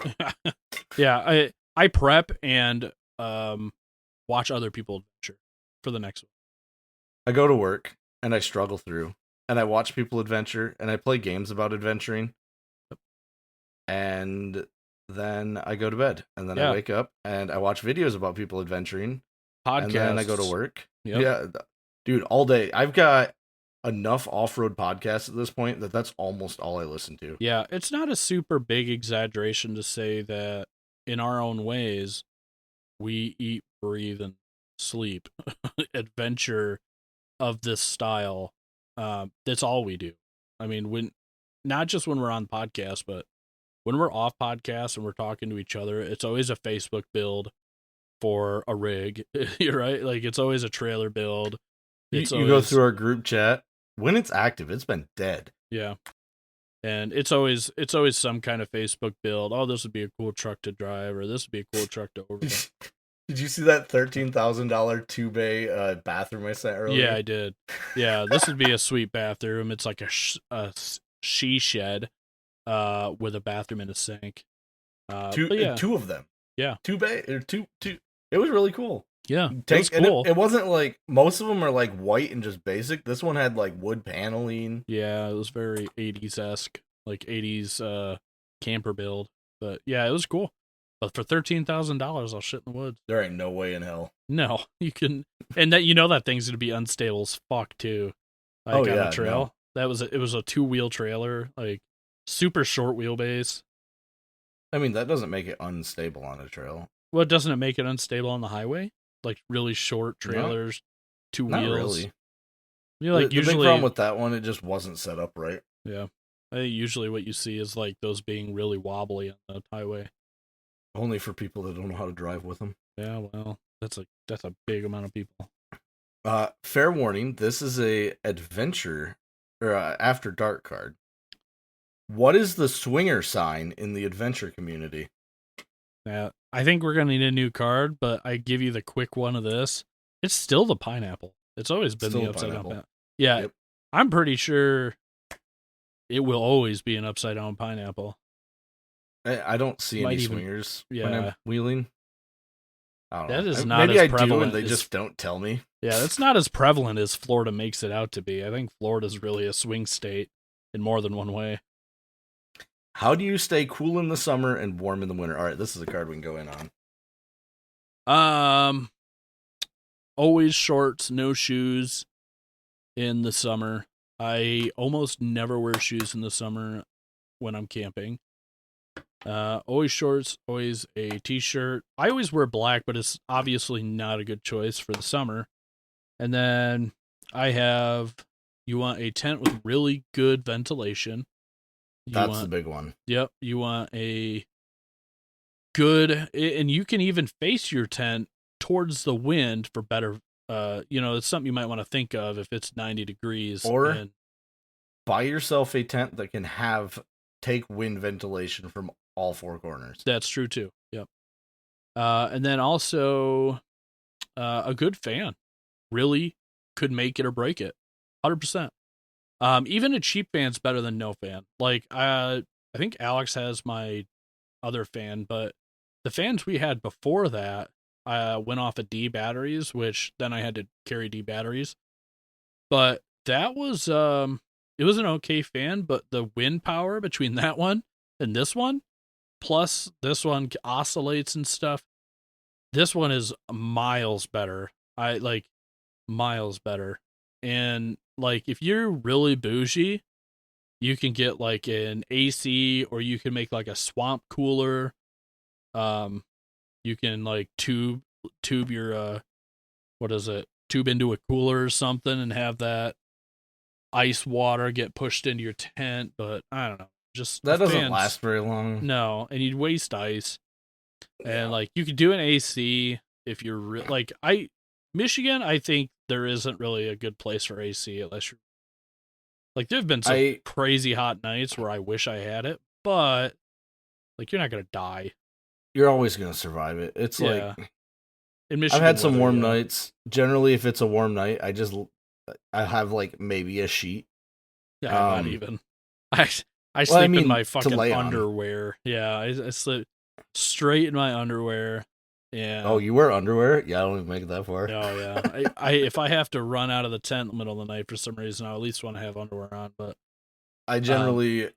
Yeah. I prep and watch other people adventure for the next one. I go to work and I struggle through and I watch people adventure and I play games about adventuring. And then I go to bed and then I wake up and I watch videos about people adventuring. Podcasts. And then I go to work. Yep. Yeah. Dude, all day. I've got enough off-road podcasts at this point that's almost all I listen to. Yeah, it's not a super big exaggeration to say that in our own ways, we eat, breathe, and sleep adventure of this style. That's all we do. I mean, not just when we're on podcast, but when we're off podcast and we're talking to each other, it's always a Facebook build for a rig. You're right. Like it's always a trailer build. You go through our group chat. When it's active, it's been dead. Yeah. And it's always some kind of Facebook build. Oh, this would be a cool truck to drive, or this would be a cool truck to overland. Did you see that $13,000 2-bay bathroom I sent earlier? Yeah, I did. Yeah, this would be a sweet bathroom. It's like a she shed with a bathroom and a sink. Two of them. Yeah. 2-bay or two. It was really cool. Yeah, it was cool. It wasn't like most of them are like white and just basic. This one had like wood paneling. Yeah, it was very 80s-esque, like 80s camper build. But yeah, it was cool. But for $13,000, I'll shit in the woods. There ain't no way in hell. No, you can, and that that thing's gonna be unstable as fuck too. Like on a trail. No. It was a 2-wheel trailer, like super short wheelbase. I mean, that doesn't make it unstable on a trail. Well, doesn't it make it unstable on the highway? Like really short trailers, 2 wheels. Not really. You know, like the big problem with that one, it just wasn't set up right. Yeah, I think usually what you see is like those being really wobbly on the highway. Only for people that don't know how to drive with them. Yeah, well, that's a big amount of people. Fair warning, this is a adventure or after dark card. What is the swinger sign in the adventure community? Yeah, I think we're gonna need a new card, but I give you the quick one of this. It's still the pineapple. It's always been the upside down pineapple. Yeah, yep. I'm pretty sure it will always be an upside down pineapple. I don't see any swingers when I'm wheeling. I don't know. That is not maybe as I prevalent. do and they just don't tell me. Yeah, it's not as prevalent as Florida makes it out to be. I think Florida's really a swing state in more than one way. How do you stay cool in the summer and warm in the winter? All right, this is a card we can go in on. Always shorts, no shoes in the summer. I almost never wear shoes in the summer when I'm camping. Always shorts, always a t-shirt. I always wear black, but it's obviously not a good choice for the summer. And then you want a tent with really good ventilation. That's the big one. Yep. You want a good, and you can even face your tent towards the wind for better. It's something you might want to think of if it's 90 degrees. Or buy yourself a tent that can take wind ventilation from all four corners. That's true too. Yep. And then also a good fan really could make it or break it. 100%. Even a cheap fan's better than no fan. Like, I think Alex has my other fan, but the fans we had before that went off of D batteries, which then I had to carry D batteries. But that was it was an okay fan, but the wind power between that one and this one, plus this one oscillates and stuff, this one is miles better. Miles better. And like, if you're really bougie, you can get like an AC, or you can make like a swamp cooler. You can like tube your tube into a cooler or something and have that ice water get pushed into your tent. But I don't know, just that doesn't last very long. No, and you'd waste ice. And like, you could do an AC if you're Michigan, I think there isn't really a good place for AC unless you're like, there've been some crazy hot nights where I wish I had it, but like, you're not gonna die. You're always gonna survive it. It's like, in Michigan, I've had some warm nights. Generally, if it's a warm night, I have like maybe a sheet. Yeah, not even. I sleep in my fucking underwear. Yeah, I sleep straight in my underwear. Yeah. Oh, you wear underwear? Yeah, I don't even make it that far. Oh yeah. I if I have to run out of the tent in the middle of the night for some reason, I at least want to have underwear on. But I generally,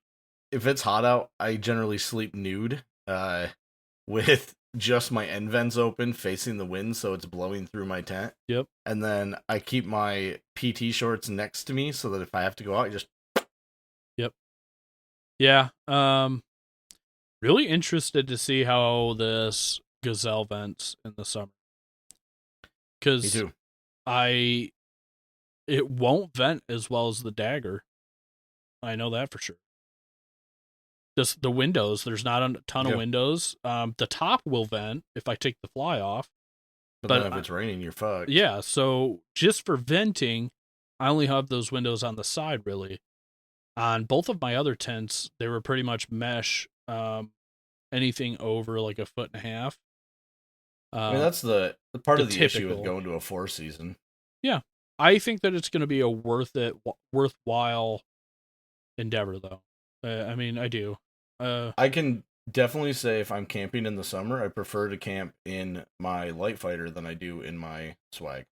if it's hot out, I generally sleep nude, with just my end vents open, facing the wind, so it's blowing through my tent. Yep. And then I keep my PT shorts next to me, so that if I have to go out, I just. Yep. Yeah. Really interested to see how this Gazelle vents in the summer, because it won't vent as well as the Dagger. I know that for sure. The windows, there's not a ton of windows. The top will vent if I take the fly off, but then if it's raining, you're fucked. Yeah, so just for venting, I only have those windows on the side. Really, on both of my other tents, they were pretty much mesh. Anything over like 1.5 feet. I mean, that's the part of the issue with going to a 4-season. Yeah, I think that it's going to be a worthwhile endeavor, though. I mean, I do. I can definitely say if I'm camping in the summer, I prefer to camp in my light fighter than I do in my swag.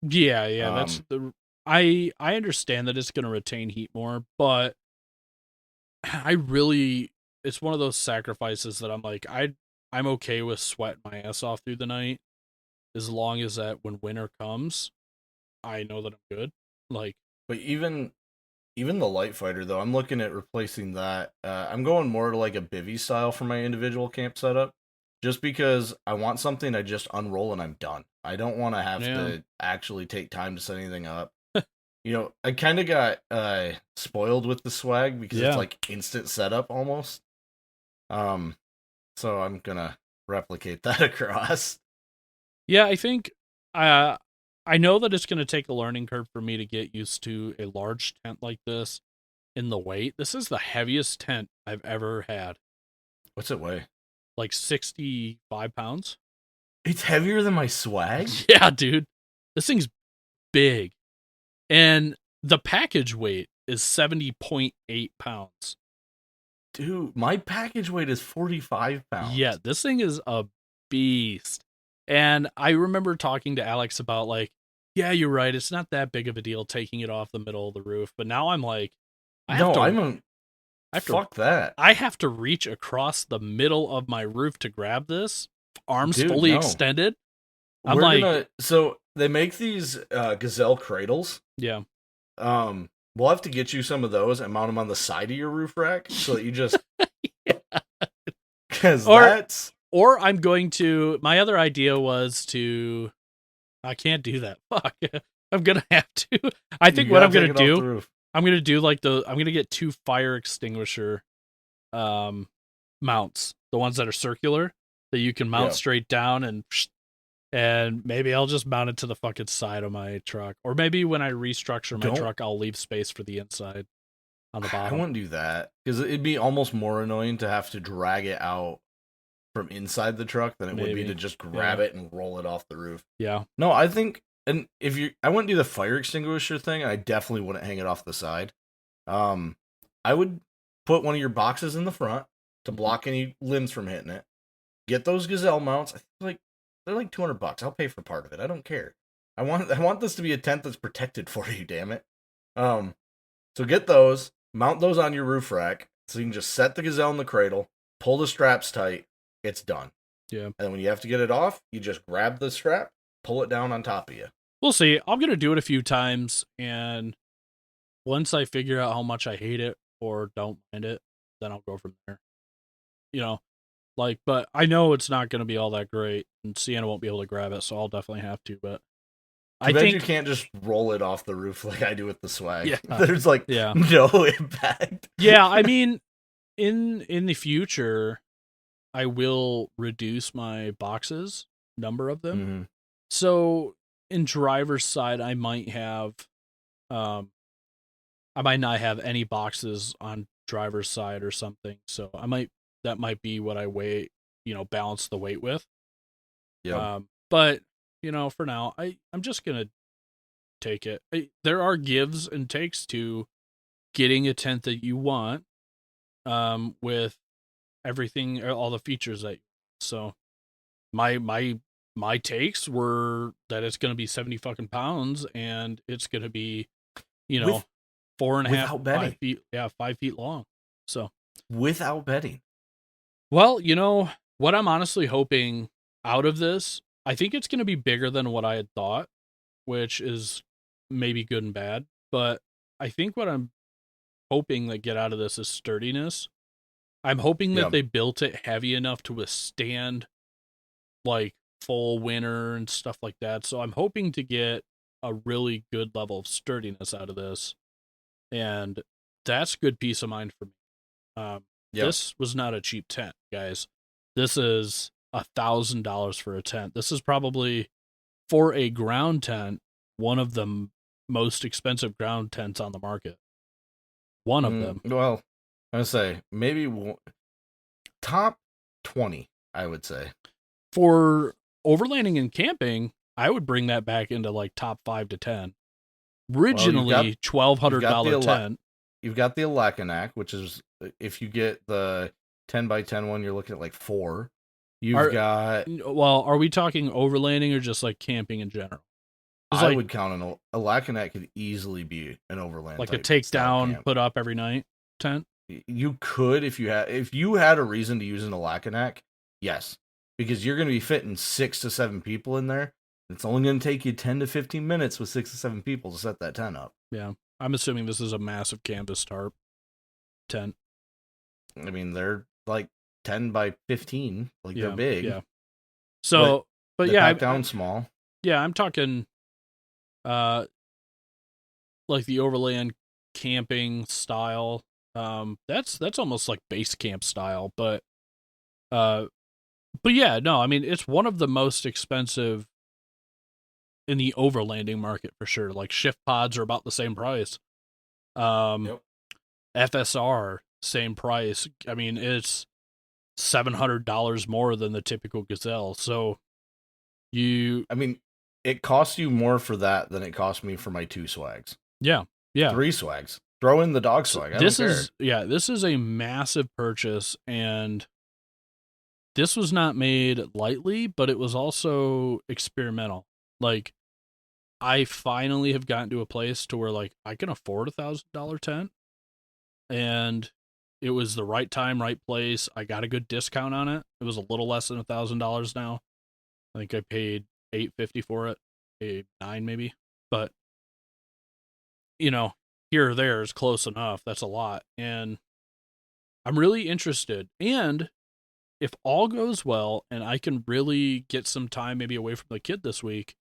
Yeah, that's the. I understand that it's going to retain heat more, but it's one of those sacrifices that I'm like, I'm okay with sweating my ass off through the night, as long as that when winter comes, I know that I'm good. Like, but even the light fighter though, I'm looking at replacing that. I'm going more to like a bivvy style for my individual camp setup, just because I want something I just unroll and I'm done. I don't want to have to actually take time to set anything up. I kind of got spoiled with the swag because it's like instant setup almost. So I'm gonna replicate that across. Yeah, I think I know that it's gonna take a learning curve for me to get used to a large tent like this in the weight. This is the heaviest tent I've ever had. What's it weigh? Like 65 pounds. It's heavier than my swag? Yeah, dude. This thing's big. And the package weight is 70.8 pounds. Dude, my package weight is 45 pounds. Yeah, this thing is a beast. And I remember talking to Alex about like, yeah, you're right. It's not that big of a deal taking it off the middle of the roof. But now I'm like, fuck that. I have to reach across the middle of my roof to grab this, arms fully extended. So they make these Gazelle cradles. Yeah. We'll have to get you some of those and mount them on the side of your roof rack so that you just. Or I'm going to. My other idea was to. I can't do that. Fuck. I'm gonna have to. I think what I'm gonna do. I'm gonna do like I'm gonna get 2 fire extinguisher mounts, the ones that are circular that you can mount straight down, and maybe I'll just mount it to the fucking side of my truck, or maybe when I restructure my truck, I'll leave space for the inside on the bottom. I wouldn't do that because it'd be almost more annoying to have to drag it out from inside the truck than it would be to just grab it and roll it off the roof. Yeah. No, I think, and I wouldn't do the fire extinguisher thing. I definitely wouldn't hang it off the side. I would put one of your boxes in the front to block any limbs from hitting it. Get those gazelle mounts. I think they're like $200. I'll pay for part of it. I don't care. I want this to be a tent that's protected for you. Damn it. So get those, mount those on your roof rack, so you can just set the gazelle in the cradle, pull the straps tight. It's done. Yeah. And when you have to get it off, you just grab the strap, pull it down on top of you. We'll see. I'm gonna do it a few times, and once I figure out how much I hate it or don't mind it, then I'll go from there. You know, like, but I know it's not going to be all that great, and Sienna won't be able to grab it, so I'll definitely have to. But I think you can't just roll it off the roof like I do with the swag. Yeah. There's like no impact. Yeah, I mean, in the future, I will reduce my boxes, number of them. Mm-hmm. So in driver's side, I might not have any boxes on driver's side or something. So that might be what I balance the weight with. Yeah. But for now, I'm just gonna take it. There are gives and takes to getting a tent that you want, with everything, all the features that. So my takes were that it's gonna be 70 fucking pounds, and it's gonna be, 4.5, 5 feet. Yeah, 5 feet long. So without bedding. Well, what I'm honestly hoping out of this, I think it's going to be bigger than what I had thought, which is maybe good and bad. But I think what I'm hoping that get out of this is sturdiness. I'm hoping that they built it heavy enough to withstand like full winter and stuff like that. So I'm hoping to get a really good level of sturdiness out of this. And that's good peace of mind for me. This was not a cheap tent, guys. This is $1,000 for a tent. This is probably, for a ground tent, one of the most expensive ground tents on the market. One of them. Well, I would say maybe top 20, I would say. For overlanding and camping, I would bring that back into like top 5 to 10. Originally, $1,200 tent. You've got the Alacanak, which is, if you get the 10 by 10 one, you're looking at like 4. Are we talking overlanding or just like camping in general? I would count an Alacanak could easily be an overland, like a takedown, put up every night tent. You could if you had a reason to use an Alacanak, yes, because you're going to be fitting 6 to 7 people in there. It's only going to take you 10 to 15 minutes with 6 to 7 people to set that tent up. Yeah. I'm assuming this is a massive canvas tarp tent. I mean, they're like 10 by 15. Like, they're big. Yeah. So, but yeah. Down small. Yeah, I'm talking like the overland camping style. That's almost like base camp style, but yeah, no, I mean, it's one of the most expensive in the overlanding market for sure. Like shift pods are about the same price. FSR, same price. I mean, it's $700 more than the typical Gazelle. So it costs you more for that than it cost me for my 2 swags. Yeah. 3 swags. Throw in the dog swag. This is a massive purchase, and this was not made lightly, but it was also experimental. Like, I finally have gotten to a place to where like I can afford $1,000 tent, and it was the right time, right place. I got a good discount on it. It was a little less than $1,000 now. I think I paid $850 for it, $9 maybe, but here or there is close enough. That's a lot, and I'm really interested. And if all goes well, and I can really get some time maybe away from the kid this week,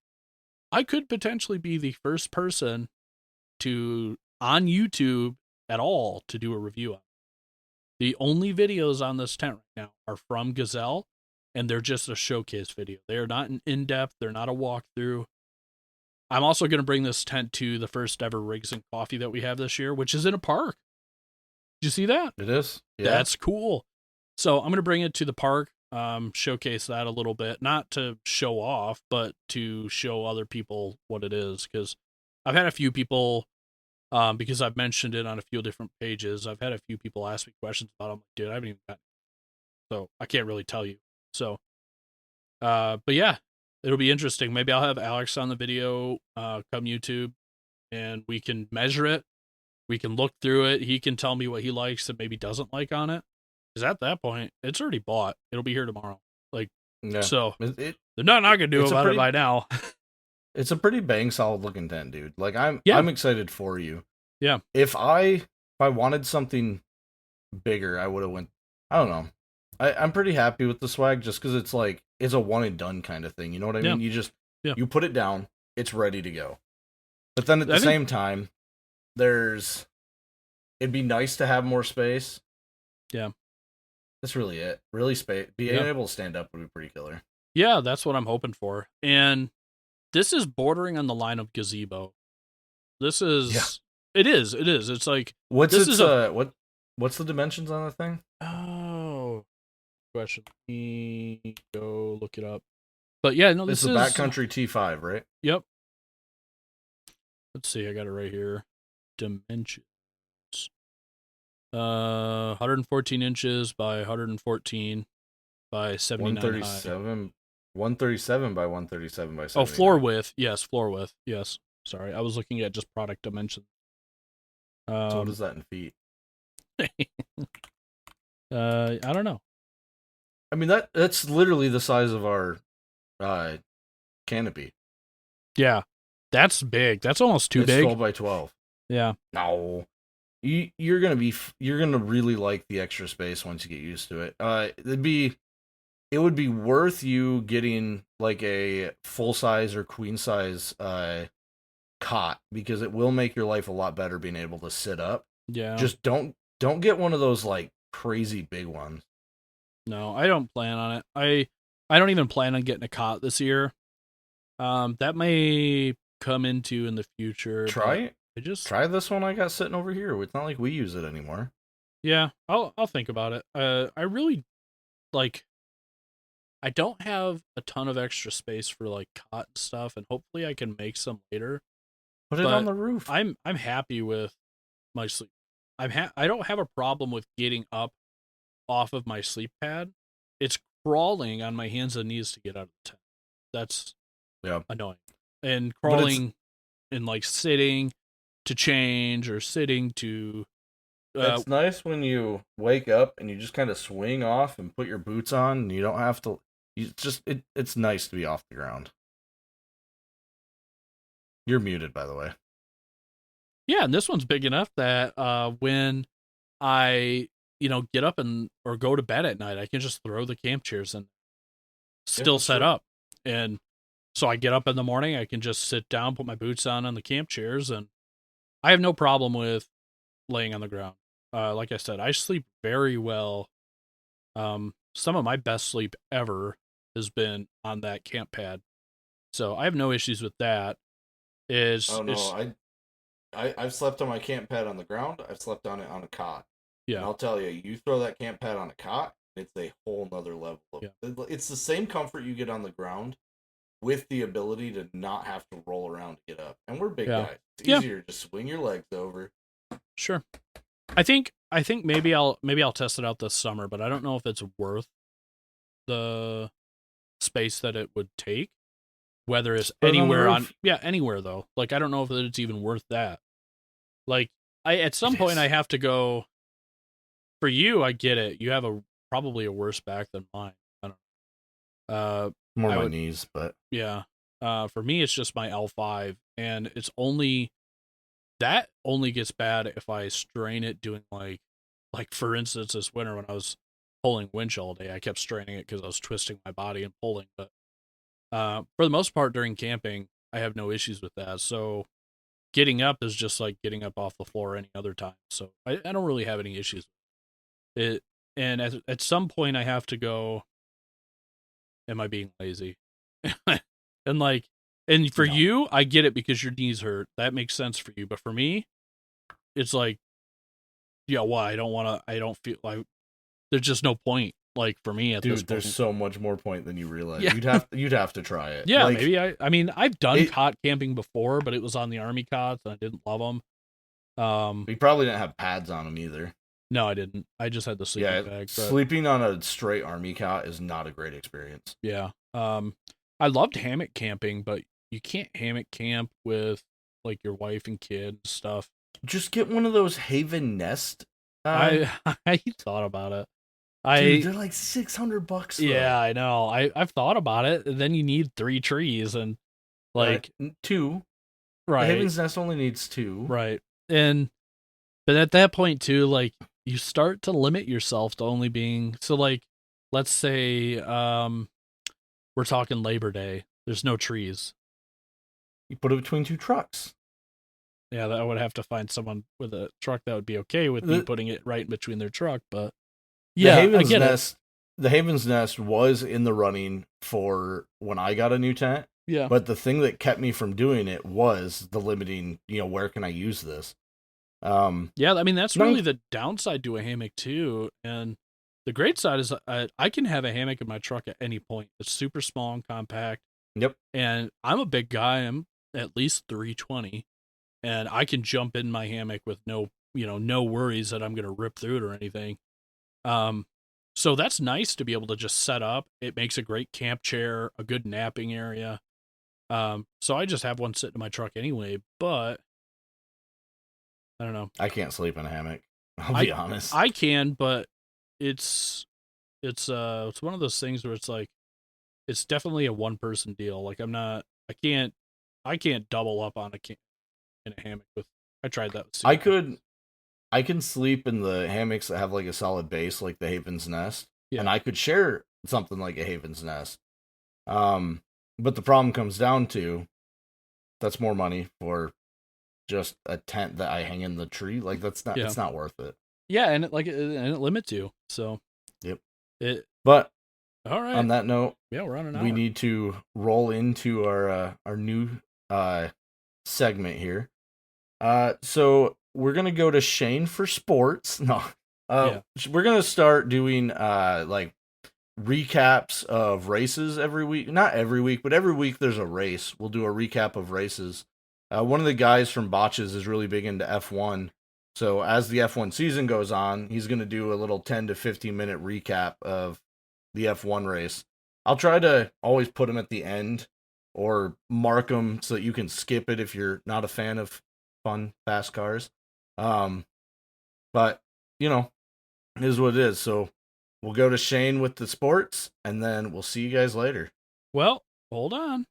I could potentially be the first person to on YouTube at all to do a review on. The only videos on this tent right now are from Gazelle, and they're just a showcase video. They are not an in-depth. They're not a walkthrough. I'm also going to bring this tent to the first ever Rigs and Coffee that we have this year, which is in a park. Did you see that? It is. Yeah. That's cool. So I'm going to bring it to the park, showcase that a little bit, not to show off, but to show other people what it is. Because I've had a few people, because I've mentioned it on a few different pages, I've had a few people ask me questions about it. I'm like, dude, I haven't even gotten it. So I can't really tell you. So, but yeah, it'll be interesting. Maybe I'll have Alex on the video, come YouTube, and we can measure it. We can look through it. He can tell me what he likes and maybe doesn't like on it. Because at that point, it's already bought. It'll be here tomorrow. Like, Yeah. so there's nothing I can do about it by now. It's a pretty bang solid looking tent, dude. Like I'm excited for you. Yeah. If I wanted something bigger, I would have went. I don't know. I'm pretty happy with the swag just because it's like it's a one and done kind of thing. You know what I mean? You just you put it down, it's ready to go. But then at the same time, it'd be nice to have more space. Yeah. That's really it. Really being able to stand up would be pretty killer. Yeah, that's what I'm hoping for. And this is bordering on the line of gazebo. This is it is. It's like what's the dimensions on the thing? Oh, question. Let me go look it up. But yeah, no, this is the Backcountry T5, right? Yep. Let's see, I got it right here. Dimensions. 114 inches by 114 by 79 137 137 by 137 by 79. Oh, floor width. Yes. Sorry, I was looking at just product dimensions. So what is that in feet? I don't know. I mean that's literally the size of our canopy. Yeah, that's big. That's almost too big. 12 by 12. Yeah. No. You're gonna really like the extra space once you get used to it. It would be worth you getting like a full size or queen size cot because it will make your life a lot better being able to sit up. Yeah. Just don't get one of those like crazy big ones. No, I don't plan on it. I don't even plan on getting a cot this year. That may come into in the future. Try it. Try this one I got sitting over here. It's not like we use it anymore. Yeah, I'll think about it. I really I don't have a ton of extra space for like cot and stuff, and hopefully I can make some later. Put it on the roof. I'm happy with my sleep. I don't have a problem with getting up off of my sleep pad. It's crawling on my hands and knees to get out of the tent. That's annoying. And crawling and like sitting to change or sitting to it's nice when you wake up and you just kind of swing off and put your boots on and you don't have to it's nice to be off the ground. You're muted, by the way. Yeah, and this one's big enough that when I get up or go to bed at night, I can just throw the camp chairs and still set up. And so I get up in the morning, I can just sit down, put my boots on the camp chairs, and I have no problem with laying on the ground. Like I said, I sleep very well. Some of my best sleep ever has been on that camp pad. So I have no issues with that. I've slept on my camp pad on the ground. I've slept on it on a cot. Yeah. And I'll tell you, you throw that camp pad on a cot, it's a whole nother level. It's the same comfort you get on the ground with the ability to not have to roll around to get up. And we're big guys. It's easier to swing your legs over. Sure. I think maybe I'll test it out this summer, but I don't know if it's worth the space that it would take. Whether it's anywhere anywhere though. Like I don't know if it's even worth that. Like at some point I have to go. For you, I get it. You have probably a worse back than mine. I don't know. More my knees, but yeah. For me, it's just my L5, and it's only gets bad if I strain it doing like for instance, this winter when I was pulling winch all day, I kept straining it because I was twisting my body and pulling. But for the most part during camping, I have no issues with that. So getting up is just like getting up off the floor any other time. So I don't really have any issues with it. And at some point I have to go, am I being lazy? And like, and for No. you, I get it because your knees hurt. That makes sense for you. But for me, it's like, yeah, why? I don't feel like there's just no point. Like for me at this Dude, there's point. so much more point than you realize. Yeah. You'd have to try it. Yeah, Like maybe I mean, I've done it cot camping before, but it was on the army cots and I didn't love them. you probably didn't have pads on them either. No, I didn't. I just had the sleeping Yeah, bag. But sleeping on a straight army cot is not a great experience. yeah. I loved hammock camping, but you can't hammock camp with like your wife and kid and stuff. Just get one of those Haven Nest. I thought about it. Dude, they're like $600 though. Yeah, I know. I've thought about it. And then you need 3 trees and like two. right. The Haven's Nest only needs 2. Right. And but at that point too, like you start to limit yourself to only being so like let's say we're talking Labor Day. There's no trees. You put it between 2 trucks. Yeah, I would have to find someone with a truck that would be okay with me putting it right in between their truck, but yeah, I get it. The Haven's Nest was in the running for when I got a new tent. Yeah. But the thing that kept me from doing it was the limiting, where can I use this? Yeah, I mean that's really the downside to a hammock too, and the great side is I can have a hammock in my truck at any point. It's super small and compact. Yep. And I'm a big guy. I'm at least 320, and I can jump in my hammock with no worries that I'm going to rip through it or anything. So that's nice to be able to just set up. It makes a great camp chair, a good napping area. So I just have one sitting in my truck anyway, but I don't know. I can't sleep in a hammock. I'll be honest. I can, but it's one of those things where it's like it's definitely a one person deal. Like I can't double up on in a hammock with. I tried that with I can sleep in the hammocks that have like a solid base, like the Haven's Nest, yeah. and I could share something like a Haven's Nest. But the problem comes down to that's more money for just a tent that I hang in the tree. Like it's not worth it. Yeah, and it limits you. So yep. But all right. On that note, yeah, we're on an hour. We need to roll into our new segment here. So we're gonna go to Shane for sports. No, we're gonna start doing like recaps of races every week. Not every week, but every week there's a race. We'll do a recap of races. One of the guys from Botches is really big into F1. So as the F1 season goes on, he's going to do a little 10 to 15 minute recap of the F1 race. I'll try to always put them at the end or mark them so that you can skip it if you're not a fan of fun, fast cars. But, it is what it is. So we'll go to Shane with the sports, and then we'll see you guys later. Well, hold on.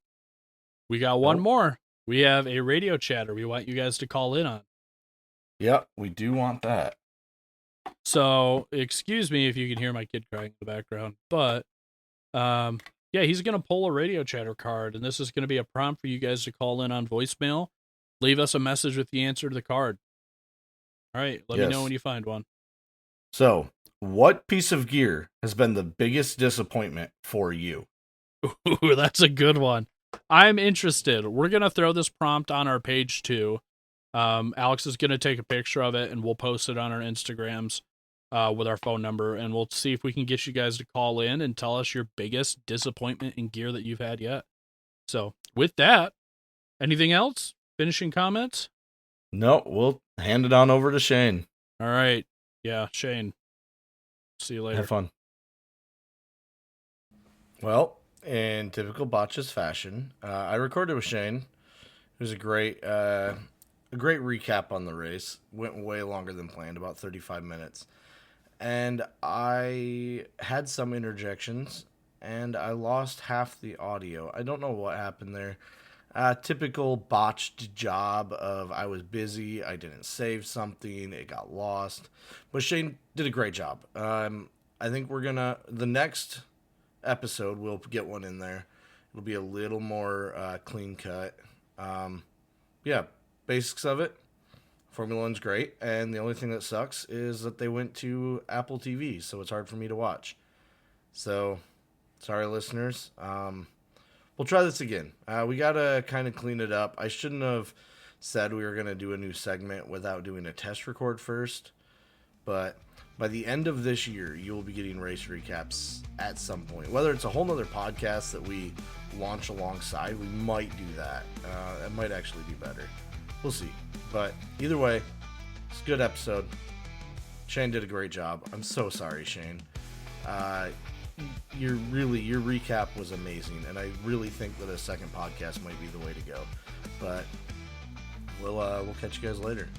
We got one more. We have a radio chatter we want you guys to call in on. Yep, we do want that. So, excuse me if you can hear my kid crying in the background, but yeah, he's going to pull a radio chatter card, and this is going to be a prompt for you guys to call in on voicemail. Leave us a message with the answer to the card. All right, let me know when you find one. So, what piece of gear has been the biggest disappointment for you? Ooh, that's a good one. I'm interested. We're going to throw this prompt on our page too. Alex is going to take a picture of it and we'll post it on our Instagrams with our phone number, and we'll see if we can get you guys to call in and tell us your biggest disappointment in gear that you've had yet. So with that, anything else? Finishing comments? No, we'll hand it on over to Shane. All right. Yeah, Shane. See you later. Have fun. Well, in typical Botches fashion, I recorded with Shane. It was a great recap on the race. Went way longer than planned, about 35 minutes. And I had some interjections, and I lost half the audio. I don't know what happened there. Typical botched job of I was busy, I didn't save something, it got lost. But Shane did a great job. I think the next episode, we'll get one in there. It'll be a little more clean cut. Yeah, basics of it. Formula One's great, and the only thing that sucks is that they went to Apple TV, so it's hard for me to watch. So, sorry, listeners. We'll try this again. We gotta kind of clean it up. I shouldn't have said we were gonna do a new segment without doing a test record first, but by the end of this year, you will be getting race recaps at some point. Whether it's a whole nother podcast that we launch alongside, we might do that. It might actually be better. We'll see. But either way, it's a good episode. Shane did a great job. I'm so sorry, Shane. Your recap was amazing, and I really think that a second podcast might be the way to go. But we'll catch you guys later.